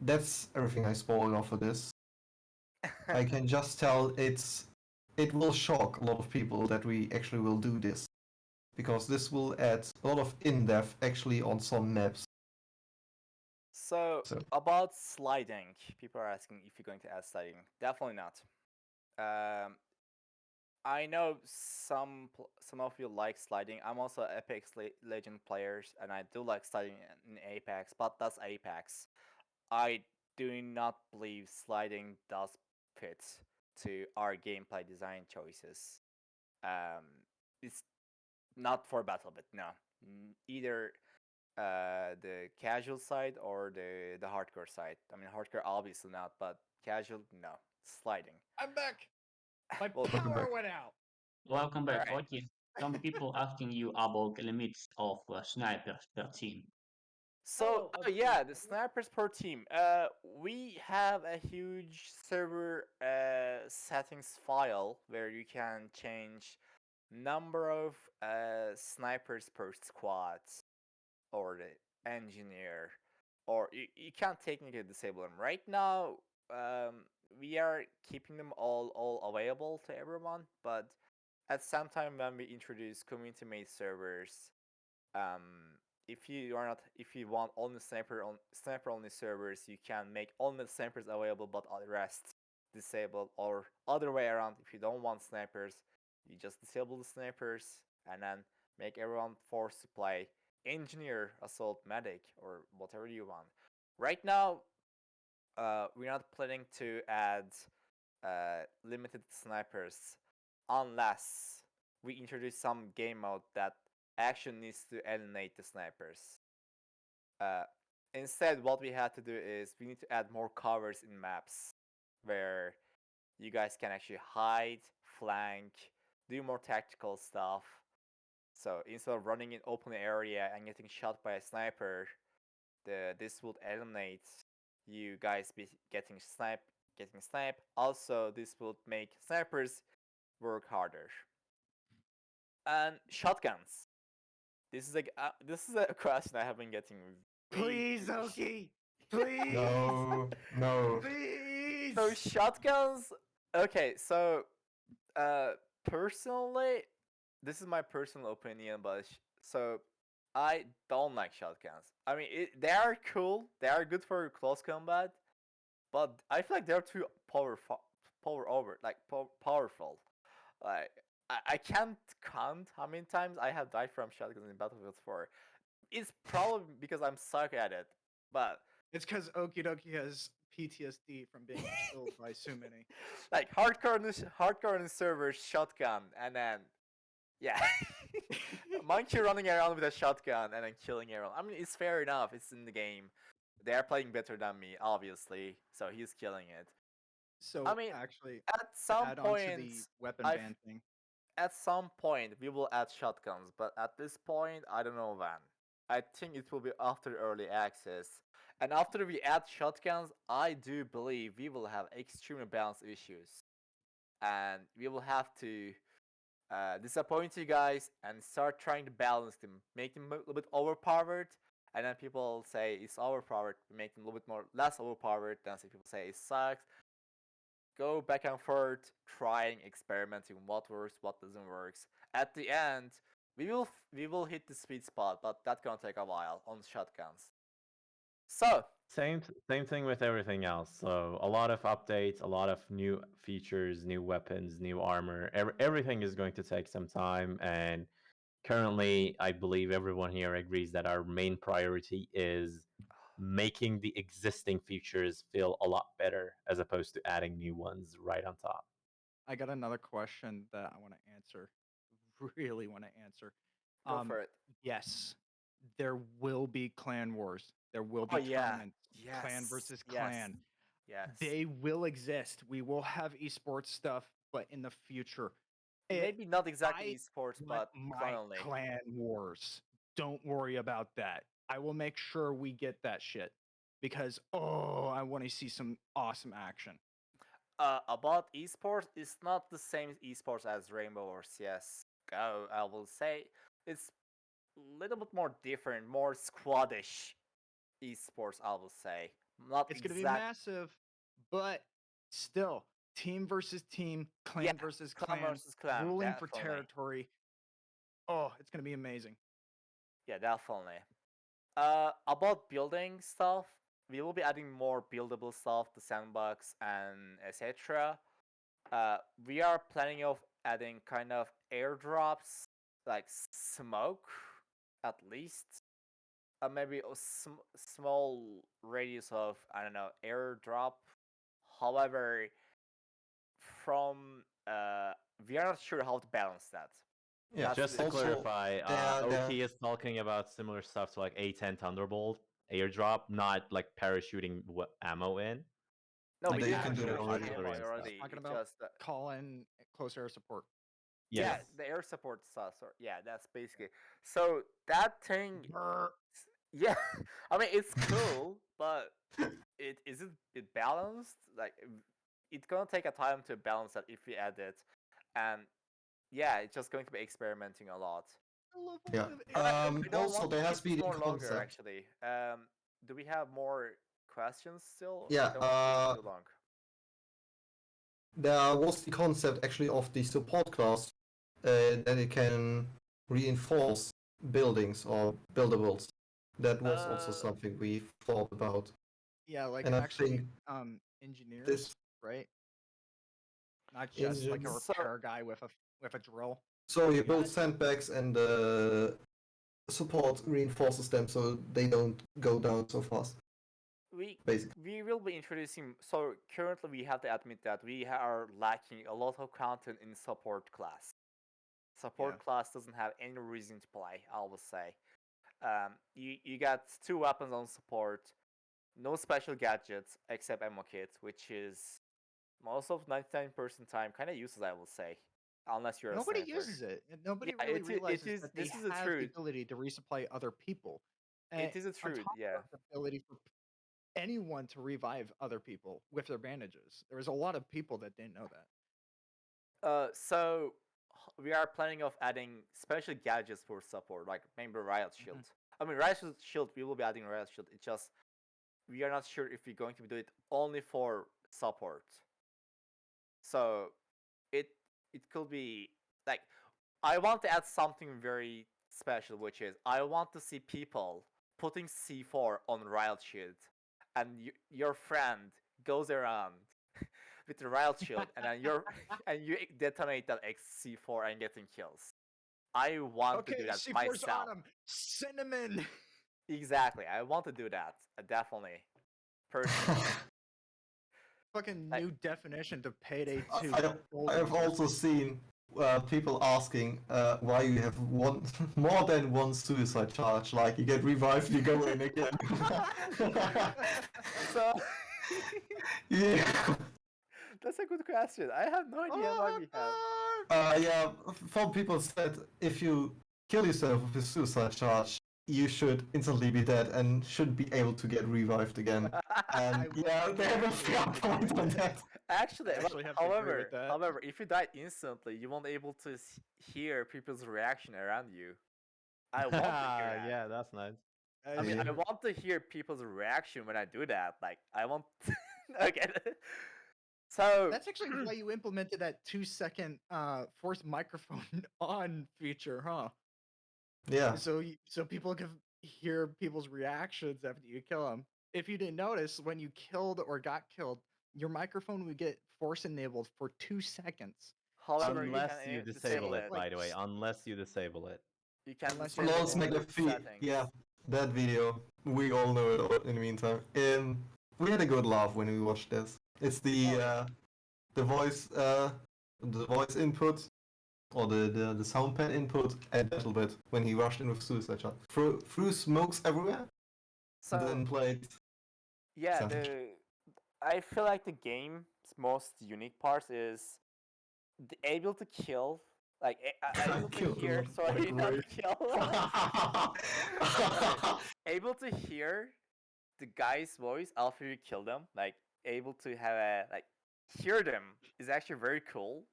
that's everything I spoiled off of this. I can just tell it will shock a lot of people that we actually will do this, because this will add a lot of in-depth actually on some maps. So So about sliding, people are asking if you're going to add sliding. Definitely not. Um, I know some of you like sliding. I'm also Apex Legend players, and I do like sliding in Apex, but that's Apex. I do not believe sliding does fit to our gameplay design choices. Um, it's not for Battlebit, no. Either the casual side or the hardcore side. I mean, hardcore obviously not, but casual, no. Sliding. I'm back. My Welcome power back. went out. Welcome back. Alright. Okay. Some people asking you about the limits of snipers per team. So, yeah, the snipers per team. We have a huge server settings file where you can change number of snipers per squad or the engineer, or you can't technically disable them. Right now, we are keeping them all available to everyone, but at some time when we introduce community made servers, if you want only sniper only servers, you can make only snipers available but all the rest disabled, or other way around. If you don't want snipers, you just disable the snipers and then make everyone forced to play engineer, assault, medic, or whatever you want. Right now, we're not planning to add limited snipers unless we introduce some game mode that actually needs to eliminate the snipers. Uh, Instead, what we had to do is we need to add more covers in maps where you guys can actually hide, flank, do more tactical stuff. So instead of running in open area and getting shot by a sniper, this would eliminate you guys getting sniped. Also, this would make snipers work harder. And shotguns. This is a question I have been getting. Please, Oki. Please. no, no. Please. So shotguns. Okay, so personally, this is my personal opinion, but so I don't like shotguns. I mean, they are cool. They are good for close combat, but I feel like they're too powerful. Powerful. Like I can't count how many times I have died from shotguns in Battlefield 4. It's probably because I'm suck at it, but It's because Okie Dokie has PTSD from being killed by so many. like hardcore in the server shotgun, and then yeah, monkey running around with a shotgun and then killing everyone. I mean, it's fair enough. It's in the game. They are playing better than me, obviously, so he's killing it. So I mean, actually, at to some add on to the point, weapon I've- ban thing, at some point we will add shotguns, but at this point, I don't know when. I think it will be after early access. And after we add shotguns, I do believe we will have extremely balanced issues. and we will have to disappoint you guys and start trying to balance them, make them a little bit overpowered, and then people say it's overpowered, make them a little bit more less overpowered, then some people say it sucks. Go back and forth, trying, experimenting, what works, what doesn't work. At the end, we will hit the sweet spot, but that's gonna take a while on shotguns. So Same thing with everything else. So a lot of updates, a lot of new features, new weapons, new armor. Everything is going to take some time, and currently, I believe everyone here agrees that our main priority is making the existing features feel a lot better as opposed to adding new ones right on top. I got another question that I want to answer. Really want to answer. go for it. Yes, there will be clan wars. There will be Oh yeah, tournaments. Clan yes, versus yes, clan. yes. They will exist. We will have esports stuff, but in the future, Maybe not exactly I esports, want but clan my only. clan wars. Don't worry about that. I will make sure we get that shit because I want to see some awesome action. About esports, it's not the same esports as Rainbow or CS:GO. I will say it's a little bit more different, more squadish esports. I will say not It's going to be exact. massive, but still, team versus team, clan Yeah, versus clan clan, versus clan, ruling for definitely. territory. It's going to be amazing. Yeah, definitely. About building stuff, we will be adding more buildable stuff to sandbox and etc. We are planning of adding kind of airdrops, like smoke, at least. Maybe a small radius of, I don't know, airdrop. However, from we are not sure how to balance that. Yeah, That's Just to also, clarify, there- Oki is talking about similar stuff to like A10 Thunderbolt airdrop, not like parachuting ammo in. No, Like we they do can do that parachute already. ammo Artillery and stuff. already. Talking It about just call in close air support. Yes. yeah, the air support stuff. So yeah, that's basically. So that thing, Brr. yeah. I mean, it's cool, but it isn't it balanced. Like it's gonna take a time to balance that if we add it, and yeah, it's just going to be experimenting a lot. I love Yeah. air I don't Also, want to there has keep this been a more longer. concept. Actually, do we have more questions still? Yeah, I don't want to keep it too long. There was the concept actually of the support class that it can reinforce buildings or buildables. That was also something we thought about. Yeah, like And I actually, think engineers, this right? Not just like a engine. repair guy with a drill. So you build sandbags and support reinforces them so they don't go down so fast. Basically. We will be introducing. So currently, we have to admit that we are lacking a lot of content in support class. Support Yeah. class doesn't have any reason to play. I will say, you got 2 weapons on support, no special gadgets except ammo kit, which is most of 99% time kind of useless. I will say, unless you're Nobody a sniper. uses it. And nobody Yeah, really it realizes is. that This they is the have the truth. ability to resupply other people. And It is a on truth. top Yeah. of the ability for anyone to revive other people with their bandages. There was a lot of people that didn't know that. So we are planning of adding special gadgets for support, like maybe Riot Shield. I mean, Riot Shield, we will be adding Riot Shield. It's just we are not sure if we're going to do it only for support. So it could be like I want to add something very special, which is I want to see people putting C4 on Riot Shield, and your friend goes around with the Riot Shield, and then you detonate that C4 and getting kills. I want to do that C4's myself. on him. Cinnamon. Exactly, I want to do that. Definitely, personally. Fucking Like- new definition to Payday 2. I have also seen people asking why you have more than one suicide charge. Like you get revived, you go in again. So Yeah. that's a good question. I have no idea why we have. Yeah. Some people said if you kill yourself with a suicide charge, you should instantly be dead and should be able to get revived again. And yeah, they have a fair point on that. Actually, I well, actually have to agree with that. however, if you died instantly, you won't able to hear people's reaction around you. I want to hear that. Yeah, that's nice. I mean, Yeah. I want to hear people's reaction when I do that. Like, I want. Okay. So That's actually why you implemented that 2-second forced microphone on feature, huh? Yeah. So people can hear people's reactions after you kill them. If you didn't notice, when you killed or got killed, your microphone would get force enabled for 2 seconds. however, you Unless can you disable disable it. it, by the way. Unless you disable it. You can Unless you disable Lol it disable in it. the McAfee. settings. Yeah, that video. We all know it all in the meantime. We had a good laugh when we watched this. It's the voice input or the sound pad input at Battlebit when he rushed in with suicide shot. Threw smokes everywhere. So Then played yeah, Savage. I feel like the game's most unique part is able to kill, like able to Killed a hear. lot of Sorry, not microwave. kill. Able to hear the guy's voice after you kill them, like able to have a like hear them is actually very cool.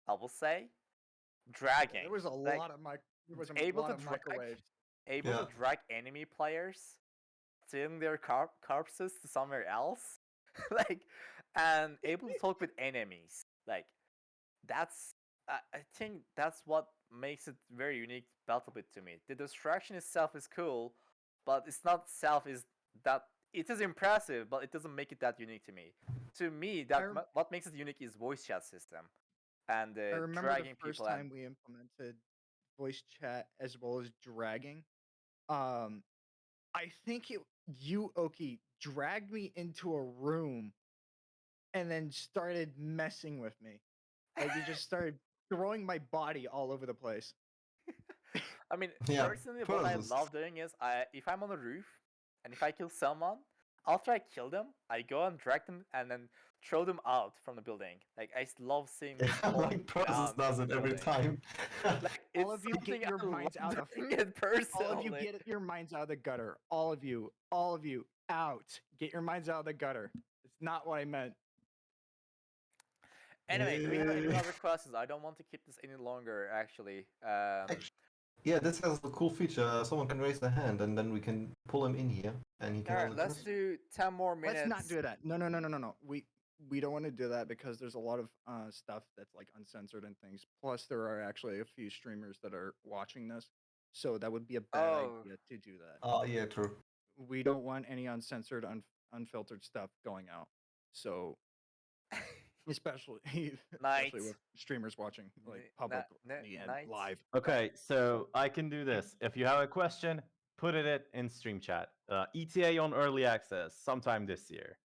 I will say, dragging. There was a like, lot of there was a able lot to of drag, microwaves. able Yeah. to drag enemy players, stealing their corpses to somewhere else, like, and able to talk with enemies. Like, that's I think that's what makes it very unique Battlebit to me. The distraction itself is cool, but it's not self is that it is impressive, but it doesn't make it that unique to me. To me, I, that rem- what makes it unique is voice chat system and I remember the dragging first people and time we implemented voice chat as well as dragging. Um, I think you, Oki, dragged me into a room and then started messing with me. Like you just started throwing my body all over the place. I mean, Yeah. personally, what I First. love doing is if I'm on a roof and if I kill someone, after I kill them, I go and drag them and then throw them out from the building. Like love seeing them Yeah, falling like Persis down does from it the every building. time. Like All it's of you something get your I minds love out of doing it personally. all of you get your minds out of the gutter. All of you out. Get your minds out of the gutter. It's not what I meant. Anyway, do we have any Yeah. other questions? I don't want to keep this any longer. Actually, Yeah, this has a cool feature. Someone can raise their hand and then we can pull him in here and he can all right, ask a let's question. do 10 more minutes. Let's not do that. No. We don't want to do that because there's a lot of stuff that's like uncensored and things. Plus, there are actually a few streamers that are watching this, so that would be a bad Oh. idea to do that. Oh, yeah, true. We don't want any uncensored, unfiltered stuff going out. So, especially Night. with streamers watching like N- publicly and night. live. Okay, so I can do this. If you have a question, put it in stream chat. ETA on early access sometime this year.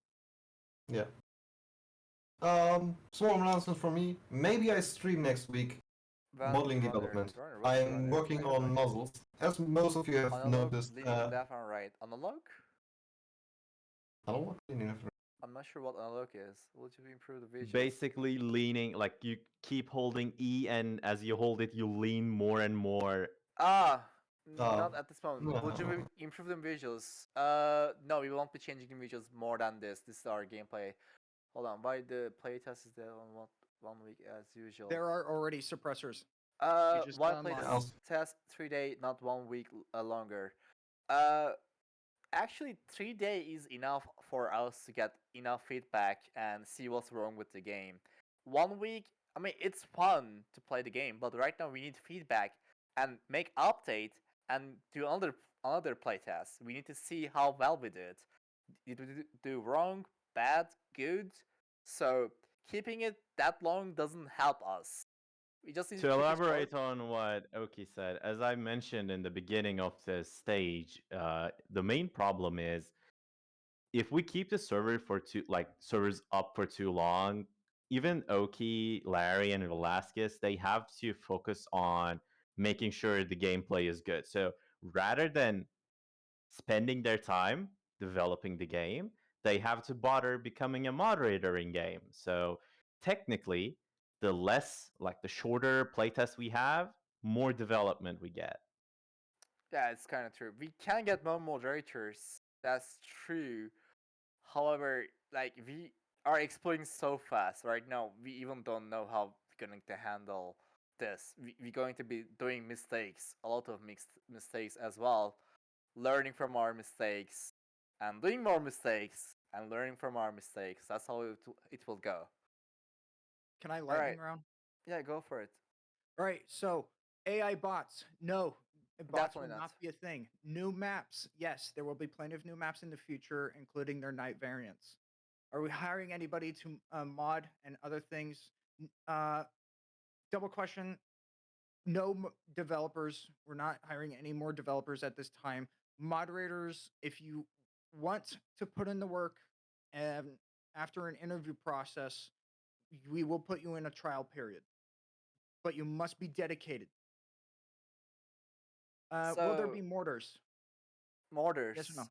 Yeah. Small announcement from me. Maybe I stream next week modeling development. I'm working on muzzles. As most of you have Analog, noticed, leaning left and right. Analog? oh, I'm not sure what analog is. Will you improve the visuals? Basically, leaning, like you keep holding E, and as you hold it, you lean more and more. Not at this moment. no. Would you improve the visuals? No, we won't be changing the visuals more than this. This is our gameplay. Hold on, why the playtest is there on 1 week as usual? There are already suppressors. just One got play online. test 3 day, not 1 week longer. Actually 3 day is enough for us to get enough feedback and see what's wrong with the game. 1 week, I mean, it's fun to play the game, but right now we need feedback and make update and do another playtest. We need to see how well we did. Did we do wrong, bad, good? So keeping it that long doesn't help us. We just need To keep it elaborate short. on what Oki said, as I mentioned in the beginning of this stage, the main problem is if we keep the servers up for too long, even Oki, Larry, and Velasquez, they have to focus on making sure the gameplay is good. So rather than spending their time developing the game, they have to bother becoming a moderator in game. So technically, the shorter playtest we have, more development we get. Yeah, it's kind of true. We can get more moderators. That's true. However, like we are exploring so fast right now. We even don't know how we're going to handle this. We're going to be doing mistakes, a lot of mixed mistakes as well. Learning from our mistakes and doing more mistakes and learning from our mistakes. That's how it will go. Can I All lightning right. round? Yeah, go for it. All right, so AI bots, no, bots will Definitely not not. be a thing. New maps, yes, there will be plenty of new maps in the future, including their night variants. Are we hiring anybody to mod and other things? Double question. No developers. We're not hiring any more developers at this time. Moderators, if you want to put in the work, and after an interview process, we will put you in a trial period, but you must be dedicated. Will there So, be mortars? Yes or no? mortars.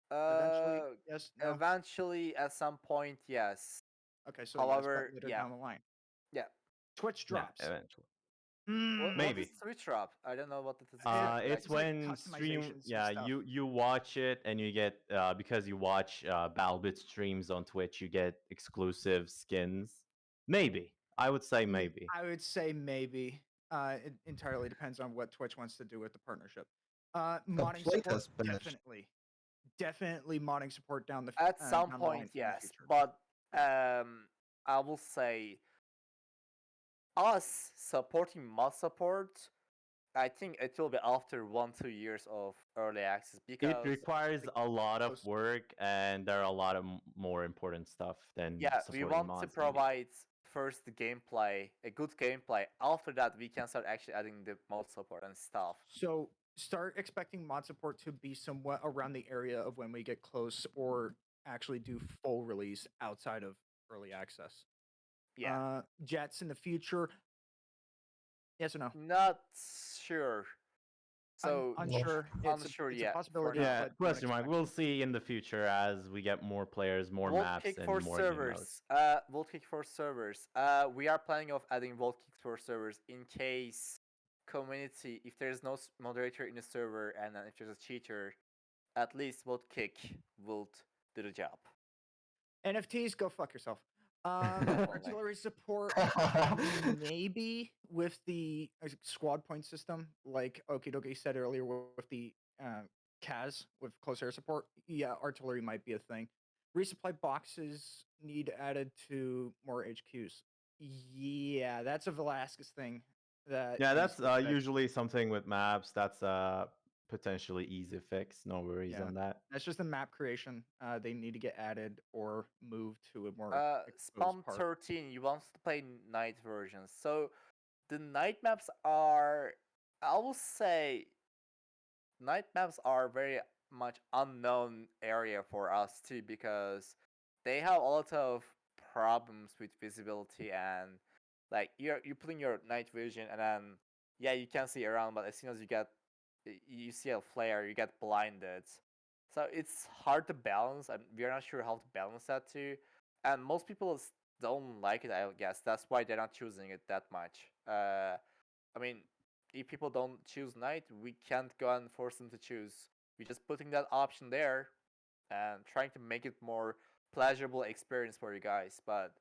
Eventually, Uh, yes, no. Eventually, at some point, yes. Okay, so yes, but However, later yeah, down the line. yeah. Twitch Yeah, drops. eventually. What is Maybe. Switch drop? I don't know what it is It- exactly. It's it's like when stream. customizations and Yeah, stuff. you watch it and you get because you watch Battlebit streams on Twitch, you get exclusive skins. Maybe I would say maybe. I would say maybe. It entirely depends on what Twitch wants to do with the partnership. A Modding support, playtest badge. definitely modding support down At some down the line point, in the yes, future. but I will say us supporting mod support. I think it will be after 1-2 years of early access It because requires like, a lot of close- work, and there are a lot of more important stuff than yeah, we supporting want to mods. Maybe. provide first the gameplay, a good gameplay. After that, we can start actually adding the mod support and stuff. So start expecting mod support to be somewhat around the area of when we get close or actually do full release outside of early access. Yeah, Jets in the future. Yes or no? not sure. So Unsure. unsure It's a yet for possibility, now. Yeah, but don't question mark. expect We'll it. see in the future as we get more players, more Vault maps, kick and for more game modes. servers. Vault kick for servers. We are planning of adding vault kicks for servers in case community, if there's no moderator in the server and then if there's a cheater, at least vault kick will do the job. NFTs, go fuck yourself. Definitely. Artillery support, maybe with the squad point system, like Okidoki said earlier, with the CAS with close air support. Yeah, artillery might be a thing. Resupply boxes need added to more HQs. Yeah, that's a Velasquez thing. That Yeah, needs that's to be fixed. usually something with maps. That's potentially easy fix. No worries Yeah. on that. That's just a map creation. They need to get added or moved to a more exposed Spam part. 13, you want to play night versions. So the night maps are, I will say, night maps are very much unknown area for us too because they have a lot of problems with visibility and like you're putting your night vision and then yeah you can see around but as soon as you see a flare you get blinded, so it's hard to balance and we're not sure how to balance that too, and most people don't like it. I guess that's why they're not choosing it that much. I mean, if people don't choose night, we can't go and force them to choose. We're just putting that option there and trying to make it more pleasurable experience for you guys. But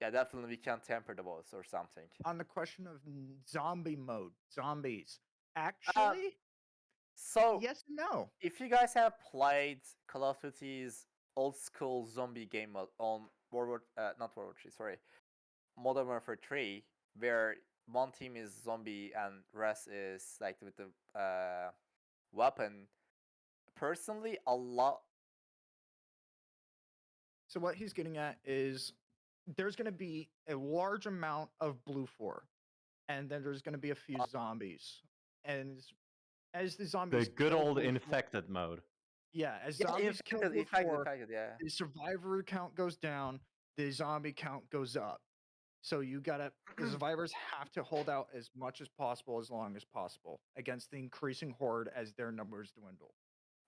yeah, definitely we can temper the votes or something. On the question of zombie mode, zombies. Uh, Actually, so yes and no. if you guys have played Call of Duty's old school zombie game mode on not World War 3, sorry, Modern Warfare 3, where one team is zombie and rest is like with the weapon. Personally, a lot. So what he's getting at is there's going to be a large amount of blue 4, and then there's going to be a few zombies. And as the The zombies good kill old blue 4, infected mode. yeah, as Yeah, zombies kill blue infected, 4, yeah. the survivor count goes down, the zombie count goes up. So the survivors have to hold out as much as possible, as long as possible, against the increasing horde as their numbers dwindle.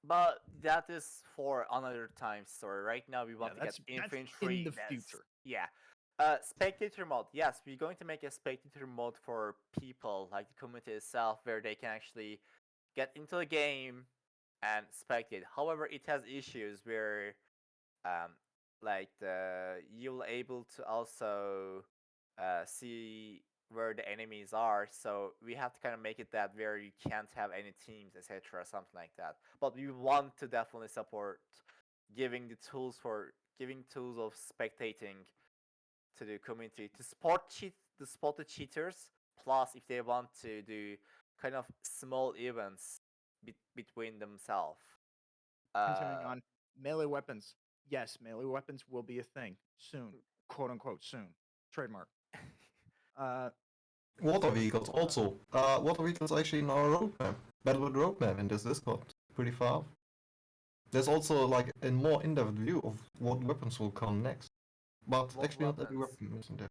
But that is for another time story. Right now, we want to get That's infantry. in the future. Yeah. Spectator mode. Yes, we're going to make a spectator mode for people, like the community itself, where they can actually get into the game and spectate. However, it has issues where um, you'll able to also see where the enemies are. So we have to kind of make it that where you can't have any teams, etc., something like that. But we want to definitely support giving tools of spectating to the community to spot the cheaters. Plus, if they want to do kind of small events between themselves. Continuing on, melee weapons. Yes, melee weapons will be a thing soon, quote unquote soon. Trademark. Water vehicles also. Water vehicles are actually in our roadmap. Battlebit roadmap in this Discord. Pretty far. There's also like a more in-depth view of what weapons will come next. But What actually not every weapons? weapon is in there.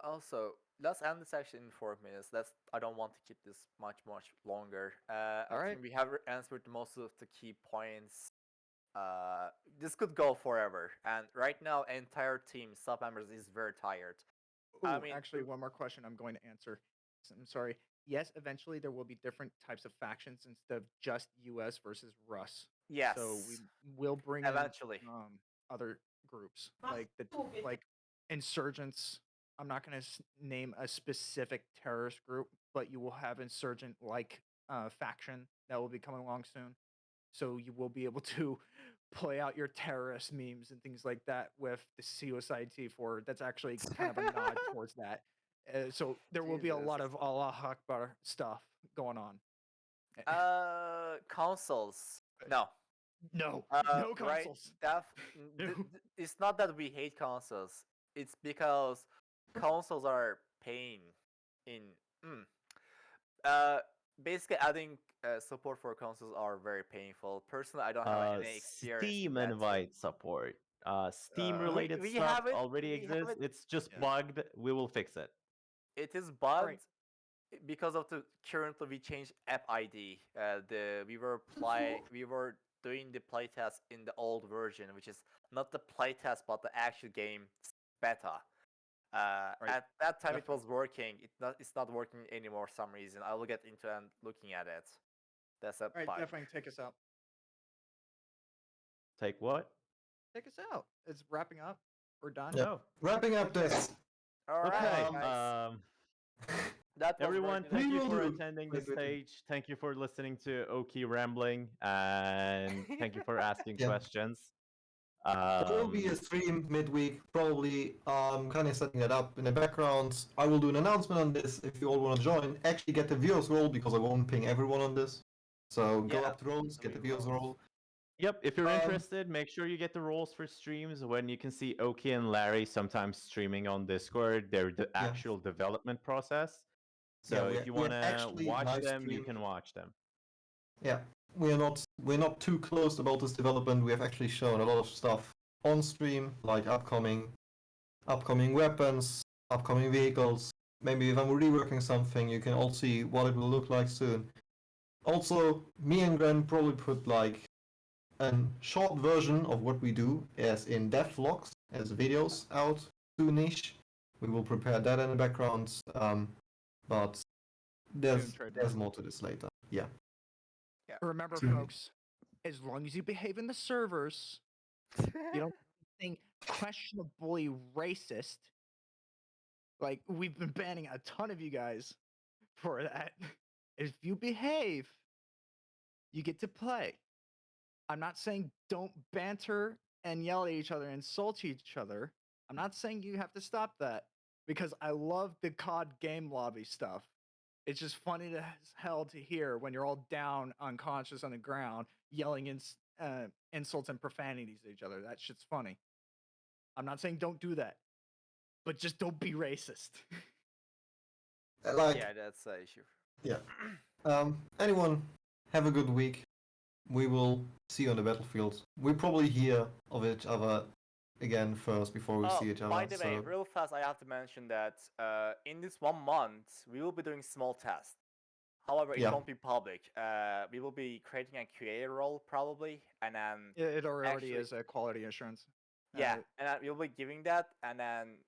Also, let's end this section in 4 minutes. I don't want to keep this much longer. I Alright. think we have answered most of the key points. This could go forever, and right now, entire team sub members is very tired. Ooh, I mean, actually, one more question I'm going to answer. I'm sorry. Yes, eventually there will be different types of factions instead of just US versus Russ. yes, So we will bring eventually. in other groups like insurgents. I'm not going to name a specific terrorist group, but you will have insurgent like faction that will be coming along soon. So you will be able to play out your terrorist memes and things like that with the Suicide T4. That's actually kind of a nod towards that. So there will be a lot Jesus. of Allah Akbar stuff going on. Consoles. No. No, no Right. consoles. It's not that we hate consoles. It's because consoles are pain in. Uh, Basically, adding support for consoles are very painful. Personally, I don't have any experience Steam in that. invite support. Steam related we stuff have it. already We have exists. it. It's just Yeah. bugged. We will fix it. It is bugged Right. because of the currently we changed app ID. We were doing the playtest in the old version, which is not the playtest but the actual game beta. Right. At that time it Definitely. was working. It's not working anymore for some reason. I will get into and looking at it. That's a All right, bug. definitely take us out. Take what? Take us out. It's wrapping up. We're done. Yeah. Oh, Wrapping up this. All right, okay. guys. That was Everyone, very thank We you will for do. attending the Wait, wait, wait. stage. Thank you for listening to Oki rambling, and thank you for asking Yeah. questions. There will be a stream midweek, probably. Kind of setting that up in the background. I will do an announcement on this if you all want to join. Actually, get the viewers role because I won't ping everyone on this. So go Yeah, up to roles, get the we viewers won't. role. Yep, if you're Um, interested, make sure you get the roles for streams when you can see Oki and Larry sometimes streaming on Discord, their actual development process. So Yeah, if you we want have to actually watch live them, you streamed. can watch them. Yeah, we're not too close about this development. We have actually shown a lot of stuff on stream, like upcoming weapons, upcoming vehicles. Maybe if I'm reworking something, you can all see what it will look like soon. Also, me and Gren probably put like a short version of what we do as in dev vlogs, as videos out soonish. We will prepare that in the background, but there's trademark. more to this later. Yeah. Remember, Soon. folks, as long as you behave in the servers, you don't think questionably racist. Like we've been banning a ton of you guys for that. If you behave, you get to play. I'm not saying don't banter and yell at each other, insult each other. I'm not saying you have to stop that because I love the COD game lobby stuff. It's just funny as hell to hear when you're all down, unconscious on the ground, yelling insults and profanities at each other. That shit's funny. I'm not saying don't do that, but just don't be racist. Like, Yeah, that's the issue. yeah. Anyone, have a good week. We will see you on the battlefield. We probably hear of each other again first before we see each other. By the way, so real fast, I have to mention that in this 1 month, we will be doing small tests. However, it Yeah. won't be public. We will be creating a QA role probably, and then It already Actually- is a quality assurance. yeah, and then we'll be giving that, and then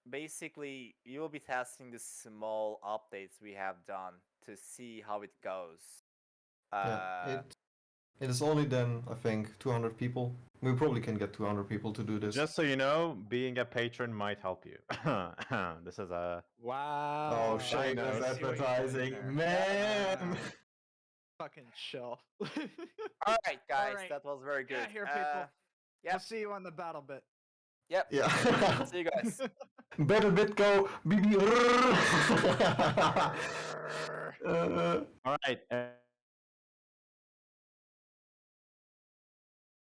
basically we will be testing the small updates we have done to see how it goes. It is only then, I think, 200 people. We probably can get 200 people to do this. Just so you know, being a patron might help you. This is a Wow. Oh, shameless I see what you're doing advertising, there. man! Fucking chill. All right, guys, right. that was very good. Yeah, here, people. Yep. We'll see you on the Battlebit. Yep. Yeah. See you guys. Battlebit go, BB. all right.